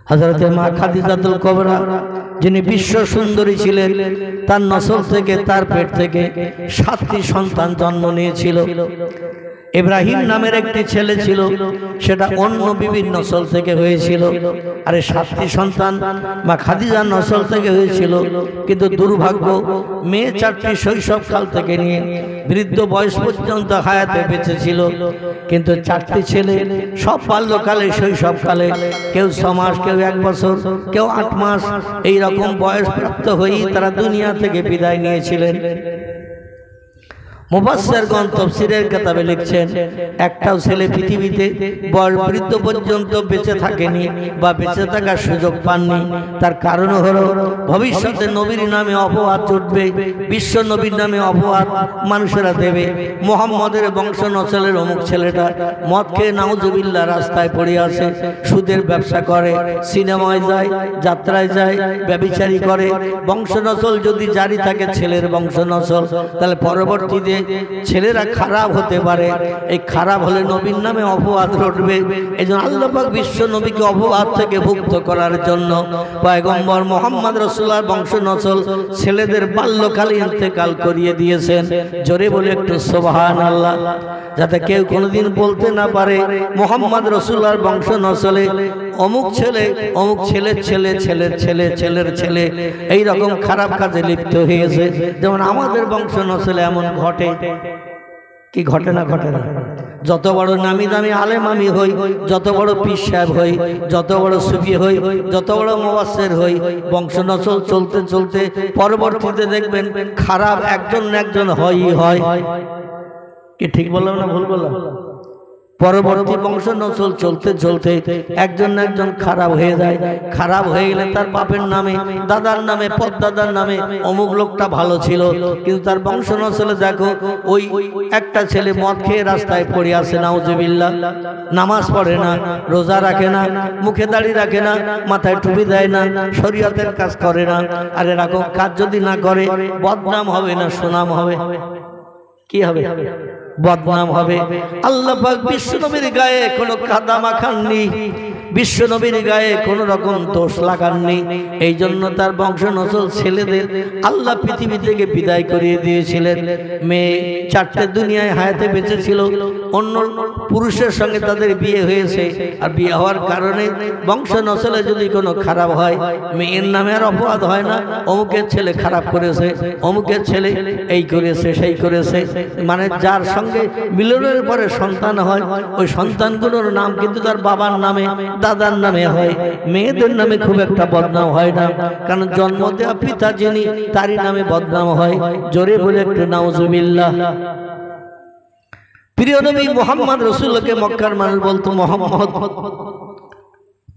হযরতে মা খাদিজাতুল কুবরা যিনি বিশ্ব সুন্দরী ছিলেন, তার নসল থেকে, তার পেট থেকে 7টি সন্তান জন্ম নিয়েছিল। ইব্রাহিম নামের একটি ছেলে ছিল, সেটা অন্য বিবির নসল থেকে হয়েছিল। আর এই 7টি সন্তান মা খাদিজার নসল থেকে হয়েছিল। কিন্তু দুর্ভাগ্য, মেয়ে 4টি শৈশবকাল থেকে নিয়ে বৃদ্ধ বয়স পর্যন্ত হায়াতে বেঁচে ছিল। কিন্তু 4টি ছেলে সব বাল্যকালে, শৈশবকালে, কেউ 6 মাস, কেউ 1 বছর, কেউ 8 মাস, এইরকম বয়স প্রাপ্ত হয়েই তারা দুনিয়া থেকে বিদায় নিয়েছিলেন। মুফাসসিরগণ তাফসীরের কিতাবে লিখছেন, একটাও ছেলে পৃথিবীতে বৃদ্ধ পর্যন্ত বেঁচে থাকেনি বা বেঁচে থাকার সুযোগ পাননি। তার কারণ হলো ভবিষ্যতে নবীর নামে অপবাদ উঠবে, বিশ্ব নবীর নামে অপবাদ মানুষেরা দেবে। মুহাম্মদের বংশ নসলের অমুক ছেলেটা মদ খেয়ে নাউজুবিল্লাহ রাস্তায় পড়ে আছে, সুদের ব্যবসা করে, সিনেমায় যায়, যাত্রায় যায়, ব্যভিচারী করে। বংশ নসল যদি জারি থাকে, ছেলের বংশ নসল, তাহলে পরবর্তীতে ছেলেরা খারাপ হতে পারে। এই খারাপ হলে নবীর নামে অপবাদ রটবে। এইজন্য আল্লাহ পাক বিশ্ব নবীকে অপবাদ থেকে মুক্ত করার জন্য পয়গম্বর মুহাম্মদ রাসূলুল্লাহর বংশ নসল ছেলেদের বাল্যকালে ইন্তেকাল করিয়ে দিয়েছেন। জোরে বলে একটু সুবহানাল্লাহ, যাতে কেউ কোনোদিন বলতে না পারে মুহাম্মদ রাসূলুল্লাহর বংশ নসলে অমুক ছেলে, অমুক ছেলের ছেলে, ছেলের ছেলে, ছেলের ছেলে এই রকম খারাপ কাজে লিপ্ত হয়েছে। যেমন আমাদের বংশ নসলে এমন ঘটে, কি ঘটে না? ঘটে না? যত বড় নামি দামি আলেম আমি হই, যত বড় পীর সাহেব হই, যত বড় সুফি হই, যত বড় মুফাসসির হই, বংশ নসল চলতে চলতে পরবর্তীতে দেখবেন খারাপ একজন না একজন হয়। কি ঠিক বললাম না ভুল বললাম? পরবর্তী বংশ নসল চলতে চলতে একজন না একজন খারাপ হয়ে যায়। খারাপ হয়ে গেলে তার বাপের নামে, দাদার নামে, পরদাদার নামে অমুক লোকটা ভালো ছিল, কিন্তু তার বংশ নসলে দেখো ওই একটা ছেলে মদ খেয়ে রাস্তায় পড়ে আছে, নাউজুবিল্লাহ, নামাজ পড়ে না, রোজা রাখে না, মুখে দাড়ি রাখে না, মাথায় টুপি দেয় না, শরীয়তের কাজ করে না। আর এরকম কাজ যদি না করে বদনাম হবে না সুনাম হবে? কি হবে? বদনাম হবে। আল্লাহ পাক বিশ্ব নবীর গায়ে কোনো কাদা মাখাননি, বিশ্ব নবীর গায়ে কোনো রকম দোষ লাগাননি। এই জন্য তার বংশ নসল ছেলেদের আল্লাহ পৃথিবী থেকে বিদায় করিয়ে দিয়েছিলেন। মেয়ে 4টে দুনিয়ায় হায়াতে বেঁচে ছিল, অন্য পুরুষের সঙ্গে তাদের বিয়ে হয়েছে। আর বিয়ে হওয়ার কারণে বংশ নসলে যদি কোনো খারাপ হয়, মেয়ের নামে আর অপবাদ হয় না অমুকের ছেলে খারাপ করেছে, অমুকের ছেলে এই করেছে, সেই করেছে। মানে যার সঙ্গে মিলনের পরে সন্তান হয়, ওই সন্তানগুলোর নাম কিন্তু তার বাবার নামে, দাদার নামে হয়। মেয়েদের নামে খুব একটা বদনাম হয় না, কারণ জন্ম দেওয়া পিতা যিনি তারই নামে বদনাম হয়। জোরে বলে একটু নাউজুবিল্লাহ। প্রিয় নবী মুহাম্মদ রাসূলকে মক্কার মানুষ বলতো মুহাম্মদ।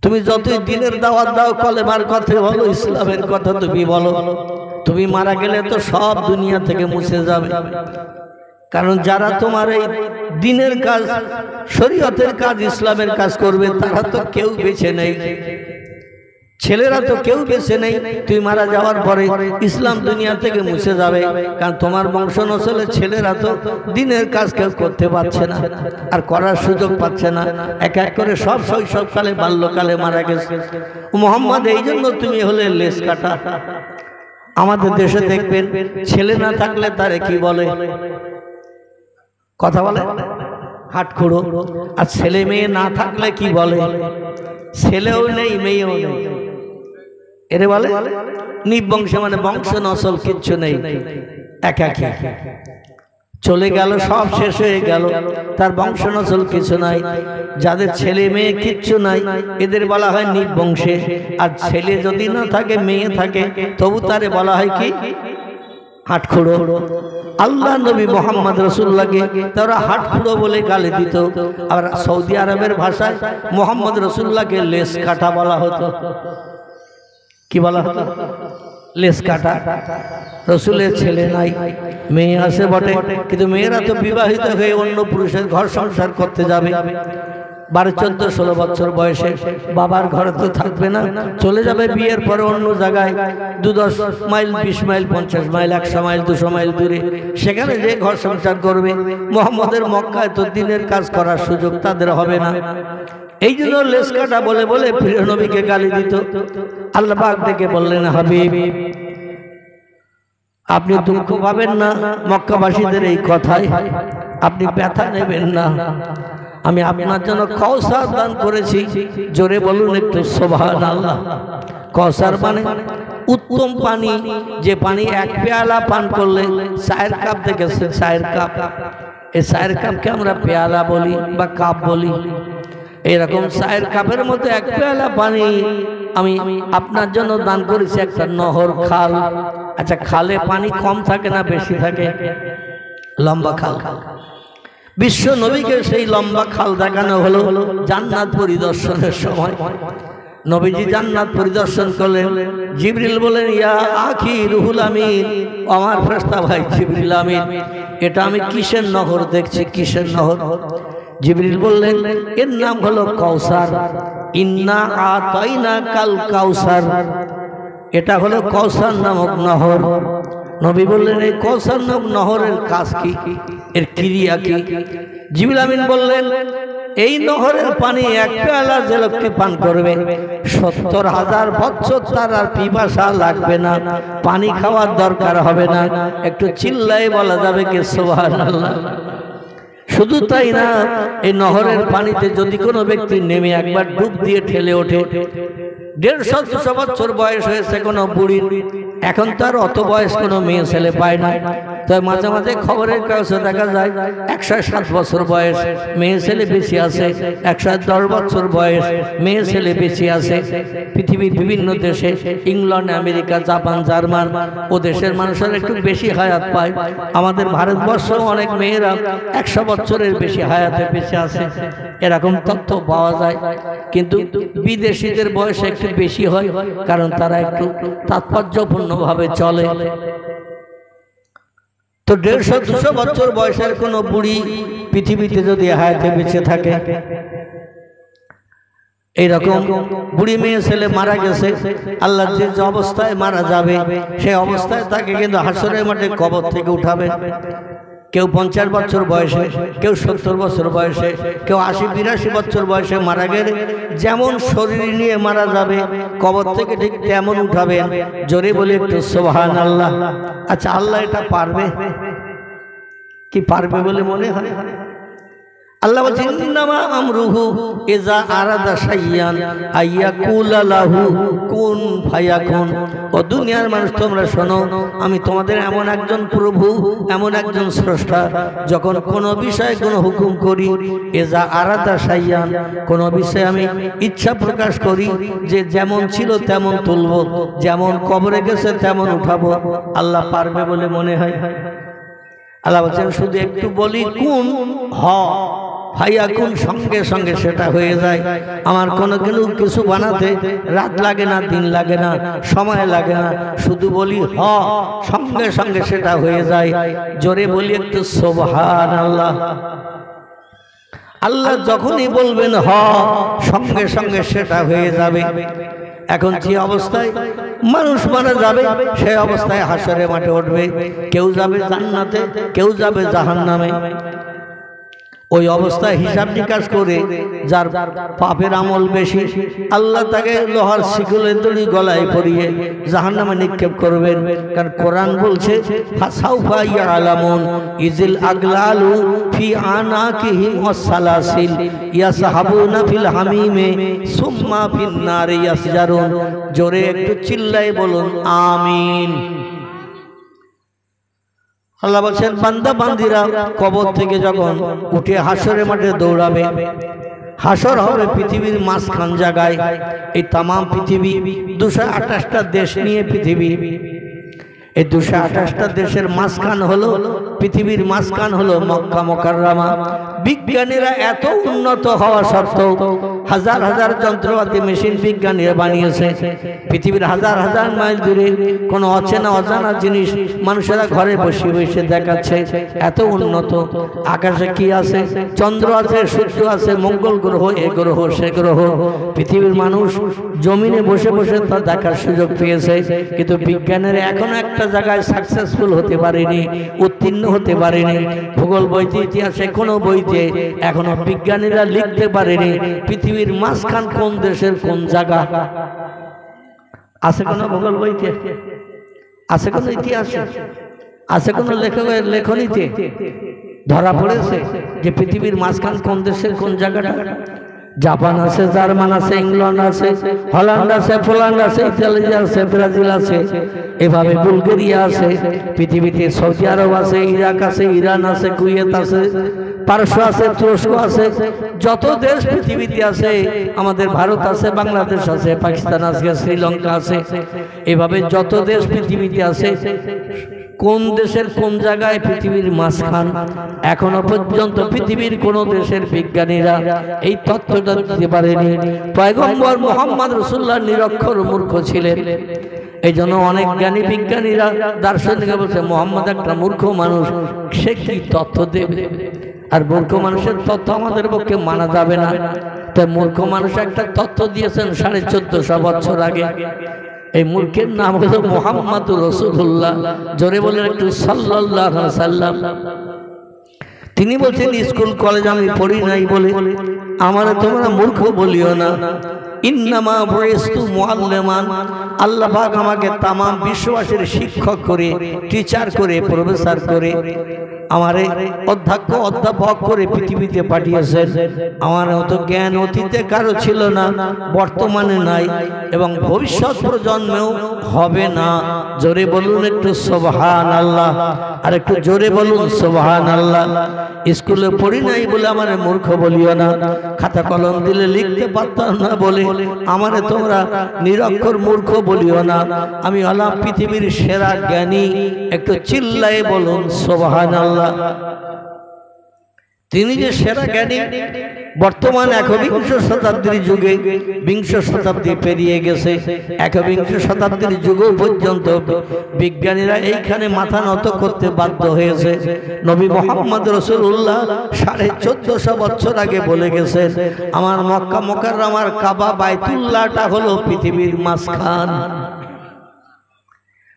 তুমি যতই দিনের দাওয়াত দাও, কলেমার কথা বলো, ইসলামের কথা তুমি বলো, তুমি মারা গেলে তো সব দুনিয়া থেকে মুছে যাবে। কারণ যারা তোমার এই দিনের কাজ, শরীয়তের কাজ, ইসলামের কাজ করবে, তারা তো কেউ বেঁচে নেই, ছেলেরা তো কেউ বেঁচে নেই। তুই মারা যাওয়ার পরে ইসলাম দুনিয়া থেকে মুছে যাবে, কারণ তোমার বংশ নসলে ছেলেরা তো দিনের কাজ কেউ করতে পারছে না, আর করার সুযোগ পাচ্ছে না। এক এক করে সব শৈশবকালে, বাল্যকালে মারা গেছে। মুহাম্মদ, এই জন্য তুমি হলে লেস কাটা। আমাদের দেশে দেখবেন ছেলে না থাকলে তারে কি বলে? কথা বলে হাটখুড়ো। আর ছেলে মেয়ে না থাকলে কি বলে? ছেলেও নেই, মেয়েও নেই, এরে বলে নিবংশ, মানে বংশ নসল কিচ্ছু নেই, একাকী চলে গেল, সব শেষ হয়ে গেল, তার বংশ নসল কিছু নাই। যাদের ছেলে মেয়ে কিচ্ছু নাই এদের বলা হয় নিবংশে। আর ছেলে যদি না থাকে, মেয়ে থাকে, তবু তারে বলা হয় কি? হাটখুড়ো। আল্লাহ নবী মুহাম্মদ রাসূলুল্লাহকে তারা হাটখুড়ো বলে গালি দিত। আর সৌদি আরবের ভাষায় মুহাম্মদ রাসূলুল্লাহকে লেস কাটা বলা হতো। কি বলা হতো? লেস কাটা। রসুলের ছেলে নাই, মেয়ে আছে বটে, কিন্তু মেয়েরা তো বিবাহিত হয়ে অন্য পুরুষের ঘর সংসার করতে যাবে। 12, 14, 16 বছর বয়সে বাবার ঘরে তো থাকবে না, চলে যাবে বিয়ের পরে অন্য জায়গায়, 2-10 mile, 20 mile, 50 mile, 100 mile, 200 mile দূরে, সেখানে যে ঘর সংসার করবে। মুহাম্মদের মক্কায় তো দিনের কাজ করার সুযোগ তাদের হবে না। এই জন্য লেস কাটা বলে বলে প্রিয় নবীকে গালি দিত। আল্লাহ পাক ডেকে বললেন, হাবিব আপনি দুঃখ পাবেন না মক্কাবাসীদের এই কথায়, আপনি ব্যথা নেবেন না। আমি আপনার জন্য কাউসার দান করেছি। জোরে বলুন একটু সুবহানাল্লাহ। কাউসার মানে উত্তম পানি, যে পানি এক পেয়ালা পান করলে চায়ের কাপ দেখেছে, চায়ের কাপ, এই চায়ের কাপকে আমরা পেয়ালা বলি বা কাপ বলি। এরকম চায়ের কাপের মধ্যে এক পেয়ালা পানি আমি আপনার জন্য দান করেছি, একটা নহর, খাল। আচ্ছা, খালে পানি কম থাকে না বেশি থাকে? লম্বা খাল। বিশ্ব নবীকে সেই লম্বা খাল দেখানো হলো জান্নাত পরিদর্শনের সময়। নবীজি জান্নাত পরিদর্শন করলেন। জিবরিল বলেন, ইয়া আখি রুহুল আমিন, আমার ফেরেশতা ভাই জিবরিল আমিন, এটা আমি কিসের নহর দেখছি, কিসের নহর? জিবরিল বললেন, এর নাম হলো কাউসার। ইন্না আতাইনা কাল কাউসার, এটা হলো কাউসার নামক নহর। নবী বললেন, এই কাউসার নামক নহরের কাজ কি, এর ক্রিয়া কি? জিবরিল আমিন বললেন, এই নহরের পানি এক পেয়ালা যে লোককে পান করবে ৭০,০০০ বছর তার আর পিপাসা লাগবে না, পানি খাওয়ার দরকার হবে না। একটু চিল্লাই বলা যাবে কি সুবহানাল্লাহ? শুধু তাই না, এই নহরের পানিতে যদি কোনো ব্যক্তি নেমে একবার ডুব দিয়ে ঠেলে ওঠে, ১৫০-২০০ বছর বয়স হয়েছে কোনো বুড়ির, এখন তার অত বয়স কোনো মেয়ে ছেলে পায় না। তাই মাঝে মাঝে খবরের কাগজে দেখা যায় ১০৭ বছর বয়স মেয়ে ছেলে বেশি আছে, ১১০ বছর বয়স মেয়ে ছেলে বেশি আছে। পৃথিবীর বিভিন্ন দেশে, ইংল্যান্ড, আমেরিকা, জাপান, জার্মান, ও দেশের মানুষের একটু বেশি হায়াত পায়। আমাদের ভারতবর্ষেও অনেক মেয়েরা ১০০ বছরের বেশি হায়াতে বেঁচে আছে, এরকম তথ্য পাওয়া যায়। কিন্তু বিদেশিদের বয়স একটু বেশি হয়, কারণ তারা একটু তাৎপর্যপূর্ণভাবে চলে। তো ১৫০-২০০ বছর বয়সের কোনো বুড়ি পৃথিবীতে যদি হায়াতে বেঁচে থাকে, এইরকম বুড়ি মেয়ে ছেলে মারা গেছে, আল্লাহ যে অবস্থায় মারা যাবে সেই অবস্থায় তাকে কিন্তু হাসরের মাঠে কবর থেকে উঠাবে। কেউ ৫০ বছর বয়সে, কেউ ৭০ বছর বয়সে, কেউ ৮০-৮২ বছর বয়সে মারা গেলে যেমন শরীর নিয়ে মারা যাবে কবর থেকে ঠিক তেমন উঠাবে। জোরে বলে একটু সুবহানাল্লাহ। আচ্ছা, আল্লাহ এটা পারবে কি? পারবে বলে মনে হয়? আল্লাহ বলছেন, ইন্নামা আমরুহু ইযা আরাদা শাইয়ান আইয়াকুলা লাহু কুন ফায়াকুন। ও দুনিয়ার মানুষ, তোমরা শোনো, আমি তোমাদের এমন একজন প্রভু, এমন একজন স্রষ্টা, যখন কোনো বিষয়ে কোনো হুকুম করি, ইযা আরাদা শাইয়ান, কোনো বিষয়ে আমি ইচ্ছা প্রকাশ করি যে যেমন ছিল তেমন তুলব, যেমন কবরে গেছে তেমন উঠাবো। আল্লাহ পারবে বলে মনে হয়? আল্লাহ বলছেন, শুধু একটু বলি কুন হ ফায়াকুন, সঙ্গে সঙ্গে সেটা হয়ে যায়। আমার কোনো কিছু বানাতে রাত লাগে না, দিন লাগে না, সময় লাগে না, শুধু বলি হ, সঙ্গে সঙ্গে সেটা হয়ে যায়। জোরে বলি একটু সুবহানাল্লাহ। আল্লাহ যখনই বলবেন হ, সঙ্গে সঙ্গে সেটা হয়ে যাবে। এখন যে অবস্থায় মানুষ মারা যাবে সেই অবস্থায় হাসরের মাঠে উঠবে, কেউ যাবে জান্নাতে, কেউ যাবে জাহান্নামে। ওই অবস্থায় হিসাব নিকাশ করে যার পাপের আমল বেশি, আল্লাহ তাকে লোহার শিকলের দড়ি গলায় পরিয়ে জাহান্নামে নিক্ষেপ করবেন। কারণ কোরআন বলছে, ফাসাউফা ইয়ালামুন ইজিল আগলালু ফি আনাকিহিম ওয়াসসালাসিল ইয়াসহাবুনা ফিল হামিমে সুম্মা ফিন নারি ইয়াসজারুন। জোরে একটু চিল্লাই বলুন আমিন। আল্লাহ বলছেন, বান্দা বান্দিরা কবর থেকে যখন উঠে হাসরের মাঠে দৌড়াবে, হাসর হবে পৃথিবীর মাঝখান জায়গায়। এই তামাম পৃথিবী ২২৮টা দেশ নিয়ে পৃথিবী, এই ২২৮টা দেশের মাঝখান হলো, পৃথিবীর মাঝখান হলো মক্কা মুকাররমা। বিজ্ঞানীরা এত উন্নত হওয়া সত্ত্বেও হাজার হাজার যন্ত্রপাতি মেশিন বিজ্ঞানীরা বানিয়েছে, পৃথিবীর হাজার হাজার মাইল দূরে কোনো অচেনা অজানা জিনিস মানুষেরা ঘরে বসে বসে দেখাচ্ছে। এত উন্নত। আকাশে কি আছে? চন্দ্র আছে, সূর্য আছে, মঙ্গল গ্রহ, এ গ্রহ, সে গ্রহ। পৃথিবীর মানুষ জমিনে বসে বসে তা দেখার সুযোগ পেয়েছে, কিন্তু বিজ্ঞানের এখনো একটা জায়গায় সাকসেসফুল হতে পারেনি, উত্তীর্ণ হতে পারেনি। ভূগোল বইতে, ইতিহাসে কোনো বইতে বইতে এখনো বিজ্ঞানীরা লিখতে পারেনি পৃথিবীর মাঝখান কোন দেশের কোন জায়গা। আছে কোনো ভূগোল বইতে? আছে কোনো ইতিহাসে? আছে কোনো লেখকের লেখনীতে ধরা পড়েছে যে পৃথিবীর মাঝখান কোন দেশের কোন জায়গাটা? জাপান আছে, জার্মান আছে, ইংল্যান্ড আছে, হল্যান্ড আছে, পোল্যান্ড আছে, ইতালি আছে, ব্রাজিল আছে, এভাবে বুলগেরিয়া আছে, পৃথিবীতে সৌদি আরব আছে, ইরাক আছে, ইরান আছে, কুয়েত আছে, পারস্য আছে, তুরস্ক আছে, যত দেশ পৃথিবীতে আছে, আমাদের ভারত আছে, বাংলাদেশ আছে, পাকিস্তান আছে, শ্রীলঙ্কা আছে, এভাবে যত দেশ পৃথিবীতে আছে, কোন দেশের কোন জায়গায় পৃথিবীর মাঝখান এখনো পর্যন্ত পৃথিবীর কোন দেশের বিজ্ঞানীরা এই তথ্যটা দিতে পারেনি। পয়গম্বর মুহাম্মদ রাসূলুল্লাহ নিরক্ষর মূর্খ ছিলেন, এই জন্য অনেক জ্ঞানী বিজ্ঞানীরা দার্শনিকরা বলছে মুহাম্মদ একটা মূর্খ মানুষ, সে কি তথ্য দেবে? আর মূর্খ মানুষের তথ্য আমাদের পক্ষে মানা যাবে না। তাই মূর্খ মানুষ একটা তথ্য দিয়েছেন 1450 বছর আগে। এই মূর্খের নাম হলো মুহাম্মাদুর রাসূলুল্লাহ। জোরে বলেন একটু সাল্লাল্লাহু আলাইহি সাল্লাম। তিনি বলছেন স্কুল কলেজ আমি পড়ি নাই বলে আমারে তোমরা মূর্খ বলিও না। ইন্নামা বুইস্তু মুআল্লিমান, আল্লাহ পাক আমাকে তাম বিশ্ববাসীর শিক্ষক করে, টিচার করে, প্রফেসর করে, আমারে অধ্যাপক করে পৃথিবীতে পাঠিয়েছেন। আমার অত জ্ঞান অতীতে কারো ছিল না, বর্তমানে নাই এবং ভবিষ্যৎ প্রজন্মেও হবে না। জোরে বলুন একটু সুবহানাল্লাহ, আর একটু জোরে বলুন সুবহানাল্লাহ। স্কুলে পড়ি নাই বলে আমারে মূর্খ বলিও না, খাতা কলম দিলে লিখতে পারতাম না বলে আমারে তোমরা নিরক্ষর মূর্খ বলিও না। আমি হলাম পৃথিবীর সেরা জ্ঞানী। একটু চিল্লায়ে বলুন সুবহানাল্লাহ। তিনি যে সেরা জ্ঞানী, বর্তমান একবিংশ শতাব্দীর যুগে, বিংশ শতাব্দী পেরিয়ে গেছে, একবিংশ শতাব্দীর যুগও পর্যন্ত বিজ্ঞানীরা এইখানে মাথা নত করতে বাধ্য হয়েছে। নবী মুহাম্মদ রাসূলুল্লাহ 1450 বছর আগে বলে গেছেন, আমার মক্কা মুকাররমার কাবা বাইতুল্লাহটা হলো পৃথিবীর মাঝখান।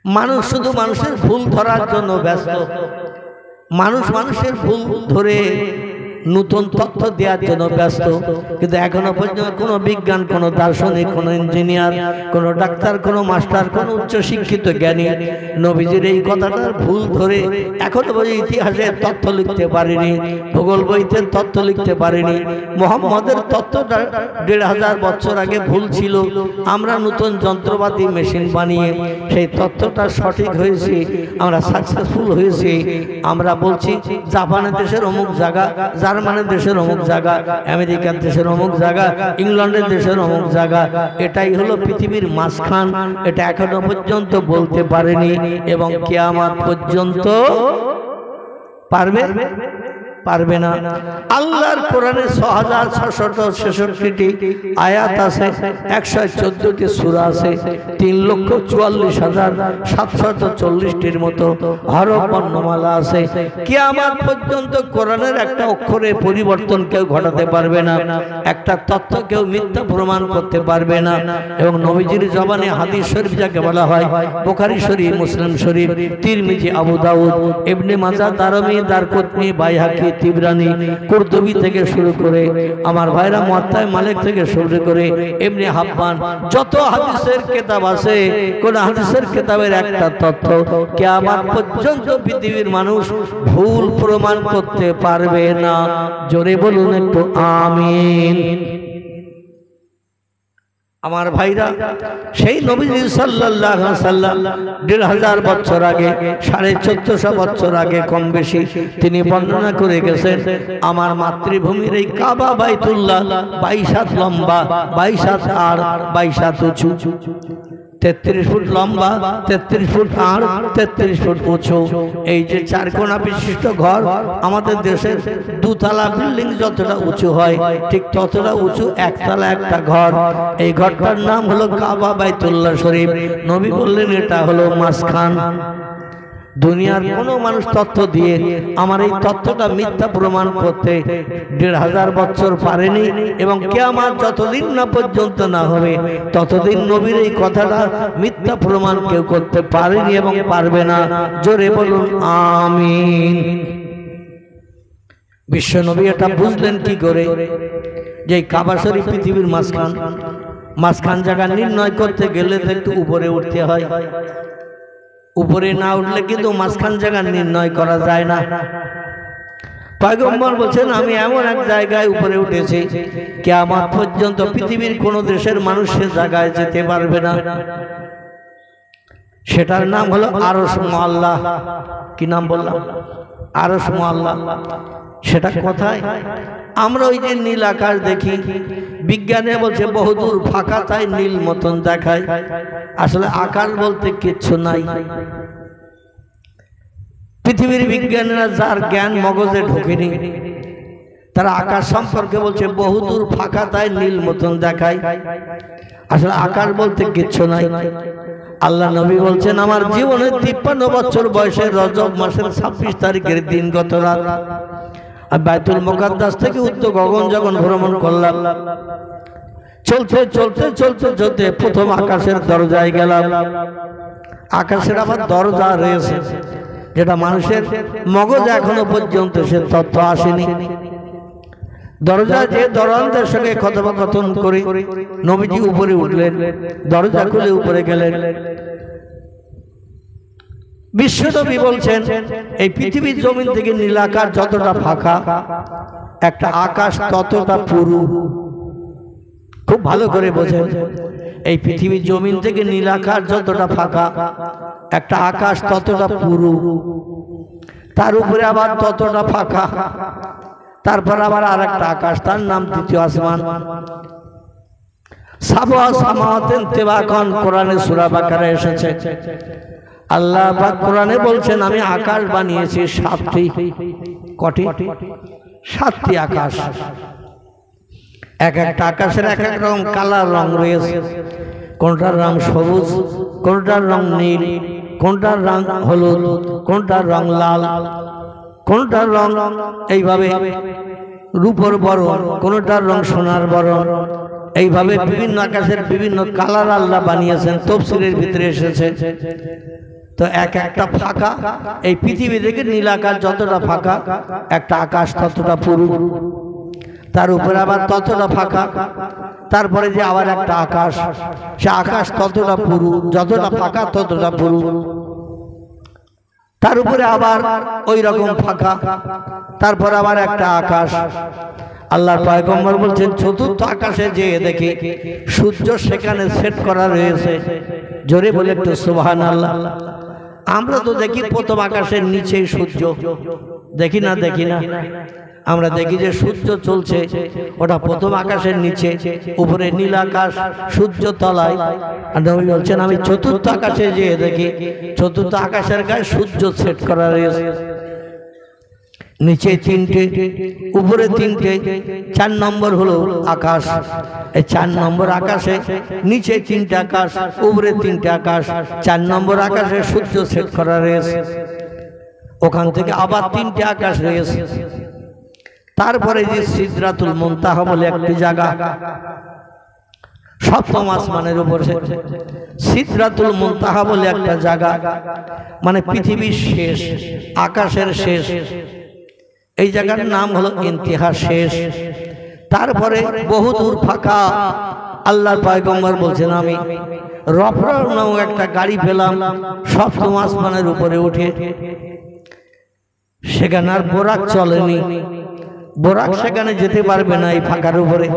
মানুষ শুধু মানুষের ভুল ধরার জন্য ব্যস্ত, মানুষ মানুষের ভুল ধরে নতুন তথ্য দেওয়ার জন্য ব্যস্ত, কিন্তু এখনো পর্যন্ত কোনো বিজ্ঞান, কোনো দার্শনিক, কোনো ইঞ্জিনিয়ার, কোনো ডাক্তার, কোনো মাস্টার, কোনো উচ্চশিক্ষিত জ্ঞানী নবীজির এই কথাটার ভুল ধরে এখনো পর্যন্ত ইতিহাসের তথ্য লিখতে পারেনি, ভূগোল বইতে তথ্য লিখতে পারেনি। মুহাম্মদের তথ্যটা 1500 বছর আগে ভুল ছিল, আমরা নতুন যন্ত্রপাতি মেশিন বানিয়ে সেই তথ্যটা সঠিক হয়েছে, আমরা সাকসেসফুল হয়েছি। আমরা বলছি জাপানের দেশের অমুক জায়গা, জার্মানের দেশের অমুক জায়গা, আমেরিকার দেশের অমুক জায়গা, ইংল্যান্ডের দেশের অমুক জায়গা, এটাই হলো পৃথিবীর মাঝখান। এটা এখনো পর্যন্ত বলতে পারেনি এবং কিয়ামত পর্যন্ত পারবে না। আল্লাহর কোরআনে 6666টি আয়াত আছে, 114টি সূরা আছে, 3,44,740টির মতো হরফ বর্ণমালা আছে। কিয়ামত পর্যন্ত কোরআনের একটা অক্ষরে পরিবর্তন কেউ ঘটাতে পারবে না, একটা তথ্য কেউ মিথ্যা প্রমাণ করতে পারবে না। এবং নবীজির জবানে হাদিস শরীফ যাকে বলা হয়, বুখারী শরীফ, মুসলিম শরীফ, তিরমিজি, আবু দাউদ, ইবনে মাজাহ, দারমি, দারকুতনি, বাইহাকি, তিবরানি, কুরতুবী থেকে শুরু করে আমার ভাইরা মুয়াত্তা মালিক থেকে শুরু করে এমনি হাব্বান, যত হাদিসের কিতাব আছে, কোন হাদিসের কিতাবের একটা তথ্য কিয়ামত পর্যন্ত পৃথিবীর মানুষ ভুল প্রমাণ করতে পারবে না। জোরে বলুন একটু আমিন। আমার ভাইরা, সেই নবীজি সাল্লাল্লাহু আলাইহি সাল্লাম 1500 বছর আগে, 1450 বছর আগে কম বেশি তিনি বর্ণনা করে গেছেন, আমার মাতৃভূমির এই কাবা বাইতুল্লাহ 22 হাত লম্বা, 22 হাত আড়, 22 হাত উঁচু, 33 ফুট লম্বা, 33 ফুট আড়, 33 ফুট উঁচু। এই যে 4 কোণা বিশিষ্ট ঘর, আমাদের দেশের 2 তলা বিল্ডিং যতটা উঁচু হয় ঠিক ততটা উঁচু একতলা একটা ঘর। এই ঘরটার নাম হলো কাবা বাইতুল্লাহ শরীফ। নবী বললেন এটা হলো মাঝখান। দুনিয়ার কোনো মানুষ তথ্য দিয়ে আমার এই তথ্যটা মিথ্যা প্রমাণ করতে 1500 বছর পারেনি এবং কিয়ামত যতদিন না পর্যন্ত না হবে ততদিন নবীর এই কথাটা মিথ্যা প্রমাণ কেউ করতে পারেনি এবং পারবে না। জোরে বলুন আমিন। বিশ্ব নবী এটা বুঝলেন কি করে যে কাবা শরীফ পৃথিবীর মাঝখান জায়গা নির্ণয় করতে গেলে তো একটু উপরে উঠতে হয়, উপরে না উঠলে কিন্তু মাঝখান জায়গা নির্ণয় করা যায় না। পয়গম্বর বলছেন আমি এমন এক জায়গায় উপরে উঠেছি কিয়ামত পর্যন্ত পৃথিবীর কোন দেশের মানুষ সে জায়গায় যেতে পারবে না। সেটার নাম হলো আরশ মুআল্লা। কি নাম বললাম? আরশ মুআল্লা। সেটা কোথায়? আমরা ওই যে নীল আকাশ দেখি, বিজ্ঞানে বলছে বহুদূর ফাঁকা, তাই নীল মতন দেখায়। আসলে আকাশ বলতে কিচ্ছু নাই। পৃথিবীর বিজ্ঞানীরা যার জ্ঞান মগজে ঢোকেনি, তারা আকাশ সম্পর্কে বলছে বহুদূর ফাঁকা, তাই নীল মতন দেখায়। আসলে আকাশ বলতে কিচ্ছু নাই। আল্লাহ নবী বলছেন আমার জীবনে 53 বছর বয়সে রজব মাসের 26 তারিখের দিন গত রাত আর বাইতুল মুকাদ্দাস থেকে উত্তর গগন যখন ভ্রমণ করলাম, চলতে চলতে চলতে চলতে প্রথম আকাশের দরজায় গেলাম। আকাশের আবার দরজা রয়েছে, যেটা মানুষের মগজে এখনো পর্যন্ত সে তথ্য আসেনি। দরজা যে দরজার সঙ্গে কথোপকথন করে নবীজি উপরে উঠলেন, দরজা খুলে উপরে গেলেন। বিশ্বনবী বলছেন এই পৃথিবীর জমিন থেকে নীল আকাশ যতটা ফাঁকা, একটা আকাশ ততটা পুরু। খুব ভালো করে বোঝেন, এই পৃথিবীর জমিন থেকে নীল আকাশ যতটা ফাঁকা, একটা আকাশ ততটা পুরু, তার উপরে আবার ততটা ফাঁকা, তারপর আবার আর একটা আকাশ, তার নাম দ্বিতীয় আসমান। সাবআ সামাওয়াতিন তিবাকান কোরআনে সূরা বাকারায় এসেছে। আল্লাহ পাক কোরআনে বলছেন আমি আকাশ বানিয়েছি 7টি। কটি? 7টি আকাশ। এক একটা আকাশের এক এক রকম কালার রং রয়েছে। কোনটার রং সবুজ, কোনটার রং নীল, কোনটার রং হলুদ, কোনটার রং লাল, কোনটার রং এইভাবে রূপর বরণ, কোনটার রং সোনার বরণ। এইভাবে বিভিন্ন আকাশের বিভিন্ন কালার আল্লাহ বানিয়েছেন, তাফসীরের ভিতরে এসেছে। তো এক একটা ফাঁকা, এই পৃথিবী থেকে নীল আকাশ যতটা ফাঁকা, একটা আকাশ ততটা পুরু, তার উপরে আবার ততটা ফাঁকা, তারপরে যে আবার একটা আকাশ, সে আকাশ ততটা পুরু, যতটা ফাঁকা ততটা পুরু, তার উপরে আবার ওই রকম ফাঁকা, তারপর আবার একটা আকাশ। আল্লাহর পয়গম্বর বলছেন চতুর্থ আকাশে যেয়ে দেখি সূর্য সেখানে সেট করা রয়েছে। জোরে বলে একটু সুবহানাল্লাহ। আমরা তো দেখি প্রথম আকাশের নিচেই সূর্য, দেখি না? দেখি না? আমরা দেখি যে সূর্য চলছে, ওটা প্রথম আকাশের নিচে, উপরে নীল আকাশ, সূর্য তলায়। আর নবী বলছেন আমি চতুর্থ আকাশে যেয়ে দেখি চতুর্থ আকাশের গায়ে সূর্য সেট করা রয়েছে। নিচে 3টে, উপরে 3টে, 4 নম্বর হলো আকাশ। এই 4 নম্বর আকাশে নিচে 3টে আকাশ, উপরে 3টে আকাশ, 4 নম্বর আকাশে সূর্য সেট করা রয়েছে। ওখান থেকে আবার 3টে আকাশ রয়েছে। তারপরে যে সিদরাতুল মুনতাহা বলে একটি জায়গা, সপ্তম আসমানের উপরে সিদরাতুল মুনতাহা বলে একটা জায়গা, মানে পৃথিবীর শেষ, আকাশের শেষ। এই জায়গার নাম হলো ইন্তিহা, শেষ। তারপরে বহুদূর ফাঁকা। আল্লাহর পয়গম্বর বলছেন আমি রফরফ নামক একটা গাড়ি পেলাম সপ্তম আসমানের উপরে উঠে। সেখানে আর বোরাক চলেনি, বোরাক সেখানে যেতে পারবে না এই ফাঁকার উপরে।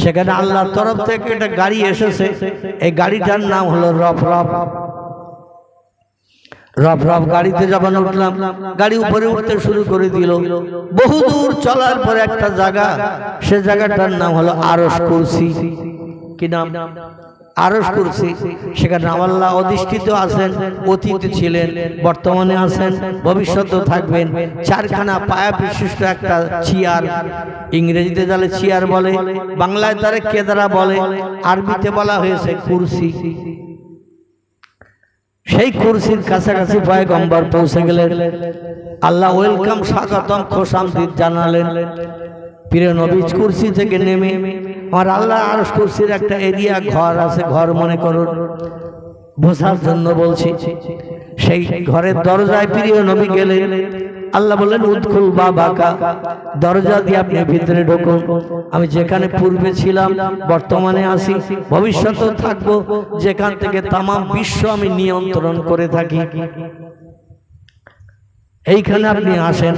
সেখানে আল্লাহর তরফ থেকে একটা গাড়ি এসেছে, এই গাড়িটার নাম হলো রফরফ। রফরফ গাড়িতে যখন উঠলাম, গাড়ি উপরে উঠতে শুরু করে দিল। বহুদূর চলার পরে একটা জায়গা, সে জায়গাটার নাম হলো আরশ কুরসি। কি নাম? আরশ কুরসি। সেখানে আল্লাহ অধিষ্ঠিত আছেন, অতীতে ছিলেন, বর্তমানে আছেন, ভবিষ্যতেও থাকবেন। 4খানা পায়া বিশিষ্ট একটা চেয়ার, ইংরেজিতে যারা চেয়ার বলে, বাংলায় তারে কেদারা বলে, আরবিতে বলা হয়েছে কুরসি। সেই কুরসির কাছাকাছি পয়গম্বর পৌঁছে গেলেন। আল্লাহ ওয়েলকাম, স্বাগতম, খোশামদিদ জানালেন। প্রিয় নবী কুরসি থেকে নেমে, আর আল্লাহ আরশ কুরসির একটা এরিয়া ঘর আছে, ঘর মনে করুন, বোঝার জন্য বলছি। সেই ঘরের দরজায় প্রিয় নবী গেলেন। আল্লাহ বললেন উদখুল বাবাকা, দরজা দিয়ে আপনি ভিতরে ঢুকুন। আমি যেখানে পূর্বে ছিলাম, বর্তমানে আছি, ভবিষ্যতেও থাকবো, যেখান থেকে তামাম বিশ্ব আমি নিয়ন্ত্রণ করে থাকি, এইখানে আপনি আসেন,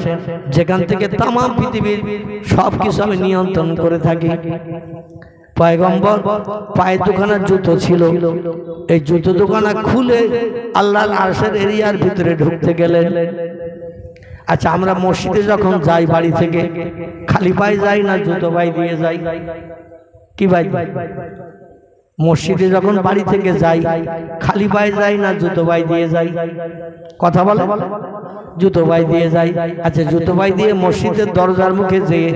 যেখান থেকে তামাম পৃথিবীর সবকিছু আমি নিয়ন্ত্রণ করে থাকি। পয়গম্বর পায়ে দুখানা জুতো ছিল, এই জুতো দুখানা খুলে আল্লাহর আরশের এরিয়ার ভিতরে ঢুকতে গেলেন। আচ্ছা, আমরা মসজিদে যখন যাই বাড়ি থেকে খালি পায়ে যাই না জুতো পায়ে দিয়ে যাই? কি ভাই, মসজিদে যখন বাড়ি থেকে যাই খালি পায়ে যাই না জুতো পায়ে দিয়ে যাই? কথা বলে, জুতো পায়ে দিয়ে যাই। আচ্ছা, জুতো পায়ে দিয়ে মসজিদের দরজার মুখে যেয়ে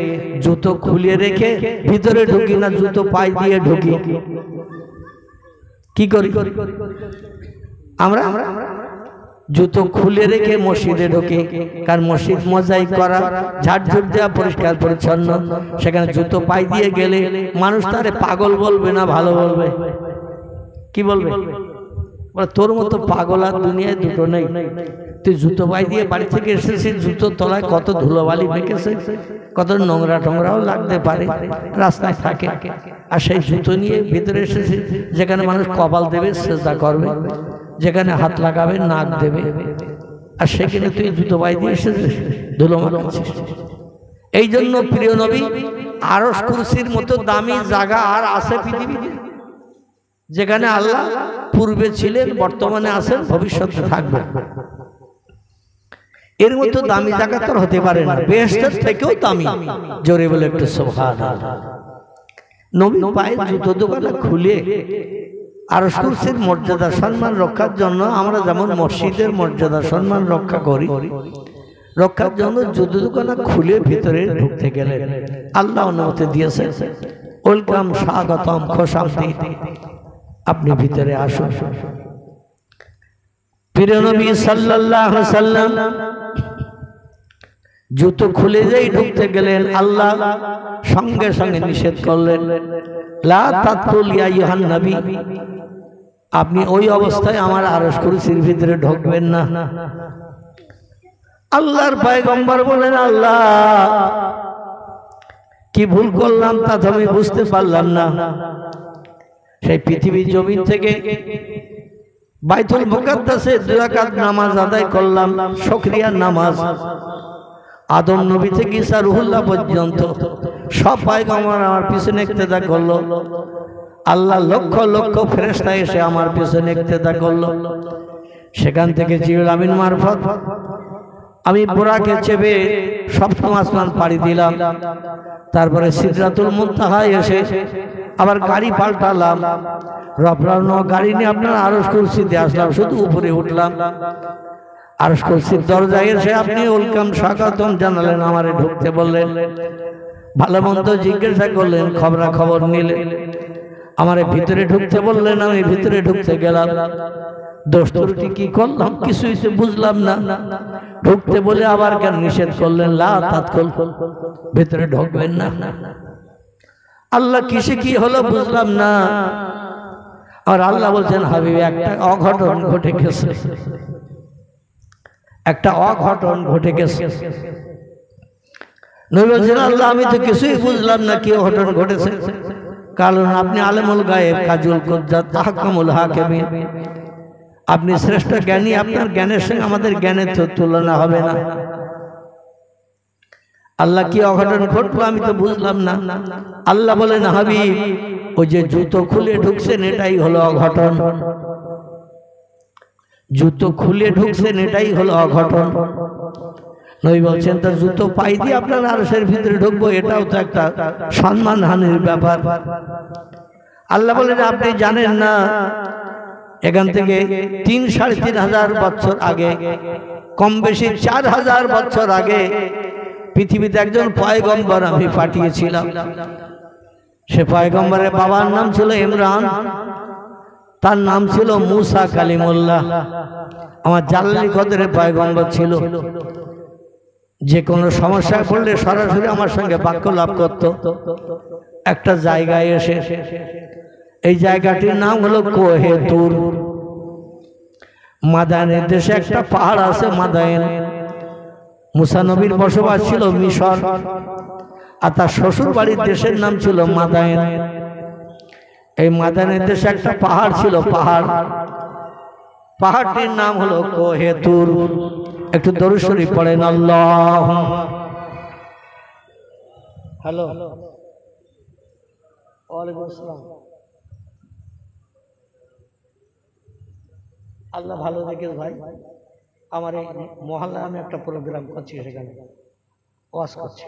জুতো খুলে রেখে ভিতরে ঢুকি না জুতো পায়ে দিয়ে ঢুকি? কি করি আমরা? জুতো খুলে রেখে মসজিদে ঢুকে, কারণ মসজিদ মোজাইক করা, ঝাড়ঝুট দেওয়া, পরিষ্কার পরিচ্ছন্ন। সেখানে জুতো পায়ে দিয়ে গেলে মানুষ তারে পাগল বলবে না ভালো বলবে? কি বলবে? তোর মতো পাগল আর দুনিয়ায় দুটো নেই। তুই জুতো পায়ে দিয়ে বাড়ি থেকে এসেছিস, জুতোর তলায় কত ধুলোবালি মেখেছে, কত নোংরা টোংরাও লাগতে পারে, রাস্তায় থাকে, আর সেই জুতো নিয়ে ভিতরে এসেছিস যেখানে মানুষ কপাল দেবে, সেজদা করবে, যেখানে হাত লাগাবে, নাক দেবে, আর সেখানে তুই জুতো পায়ে দিয়ে এসেছিস, ধুলো মাখাচ্ছিস। এই জন্য প্রিয় নবী, আরশ কুরসির মতো দামি জায়গা আর আছে পৃথিবীতে? যেখানে আল্লাহ পূর্বে ছিলেন, বর্তমানে আছেন, ভবিষ্যতে থাকবেন, এর মতো দামি জায়গা তো হতে পারে না, বেহেশতের থেকেও দামি। জোরে বলে একটু সুবহানাল্লাহ। নবী পায়ে জুতো দোকানে খুলে আরশ কুরসির মর্যাদা সম্মান রক্ষার জন্য আমরা যেমন মসজিদের মর্যাদা সম্মান রক্ষা করি, রক্ষার জন্য জুতো দোকানে খুলে ভিতরে ঢুকতে গেলেন। আল্লাহ অনুমতি দিয়েছে, ওয়েলকাম, স্বাগতম, খোশামদি, আপনি ভিতরে আসুন। প্রিয় নবী সাল্লাল্লাহু আলাইহি সাল্লাম জুতো খুলে যেই ঢুকতে গেলেন, আল্লাহ সঙ্গে সঙ্গে নিষেধ করলেন, লা তাদখুল ইয়া আইয়ুহান নবী, আপনি ওই অবস্থায় আমার আরশ কুরসির ভিতরে ঢুকবেন না। আল্লাহর পয়গম্বর বলেন, আল্লাহ কি ভুল করলাম তা তো আমি বুঝতে পারলাম না। সেই পৃথিবীর জমিন থেকে বাইতুল মুকাদ্দাসে 2 রাকাত নামাজ আদায় করলাম, শুকরিয়ার নামাজ। আদম নবী থেকে ঈসা রুহুল্লাহ পর্যন্ত সব পয়গম্বর আমার পিছনে ইক্তেদা করলো। আল্লাহ লক্ষ লক্ষ ফেরেশতা এসে আমার পিছনে ইক্তেদা করলো। সেখান থেকে জিবরিল আমিন মারফত আমি বুরাকে চেপে সপ্তম আসমান পাড়ি দিলাম। তারপরে সিদরাতুল মুনতাহায় এসে আবার গাড়ি পাল্টালাম, রফরানো গাড়ি নিয়ে আপনার আরশ কুরসিতে আসলাম, শুধু উপরে উঠলাম। আরশ কুরসির দরজায় এসে আপনি ওয়েলকাম, স্বাগতম জানালেন, আমারে ঢুকতে বললেন, ভালো মন্দ জিজ্ঞাসা করলেন, খবরা খবর নিলেন, আমারে ভিতরে ঢুকতে বললেন। আমি ভিতরে ঢুকতে গেলাম, দোষ ত্রুটি কি করলাম কিছুই তো বুঝলাম না। ঢুকতে বলে আবার কেন নিষেধ করলেন, লা তাদখুল, ভিতরে ঢুকবেন না। আল্লাহ কিসে কি হলো বুঝলাম না। আর আল্লাহ বলছেন, হাবিবি একটা অঘটন ঘটে গেছে, একটা অঘটন ঘটে গেছে। নবী বলছেন, আল্লাহ আমি তো কিছুই বুঝলাম না কি অঘটন ঘটেছে, কারণ আপনি আলেমুল গায়েব, কাজুল কুজ্জাত, আহকামুল হাকিমিন, আপনি শ্রেষ্ঠ জ্ঞানী, আপনার জ্ঞানের সঙ্গে আমাদের জ্ঞানের তো তুলনা হবে না। আল্লাহ কি অঘটন ঘটলো আমি তো বুঝলাম না। আল্লাহ বলেন, হাবিব ওই যে জুতো খুলে ঢুকছেন এটাই হলো অঘটন, জুতো খুলে ঢুকছেন এটাই হলো অঘটন। নবী বলছেন, তো জুতো পাই দিয়ে আপনার আরশের ভিতরে ঢুকবো, এটাও তো একটা সম্মানহানির ব্যাপার। আল্লাহ বলেন, আপনি জানেন না এখান থেকে 3-3.5 বছর আগে, কম বেশি 4000 বছর আগে পৃথিবীতে একজন পয়গম্বর আমি পাঠিয়েছিলাম। সে পয়গম্বরের বাবার নাম ছিল ইমরান, তার নাম ছিল মুসা কালিমুল্লাহ। আমার জালালি কদরের পয়গম্বর ছিল, যে কোনো সমস্যায় পড়লে সরাসরি আমার সঙ্গে বাক্য লাভ করত। একটা জায়গায় এসে, এই জায়গাটির নাম হলো কোহে তুর। মাদায়েনের দেশে একটা পাহাড় আছে মাদায়েন, মুসা নবীর বসবাস ছিল মিশর, আর তার শ্বশুর বাড়ির দেশের নাম ছিল মাদায়েন। এই মাদায়েনের দেশে একটা পাহাড় ছিল, পাহাড়টির নাম হলো কোহে তুর। একটু দরুদ শরীফ পড়েন। আল্লাহ হ্যালো ওয়ালাইকুম আসসালাম। আল্লাহ ভালো দেখে ভাই, আমার এই মহল্লায় আমি একটা প্রোগ্রাম করছি, সেখানে ওয়াজ করছি।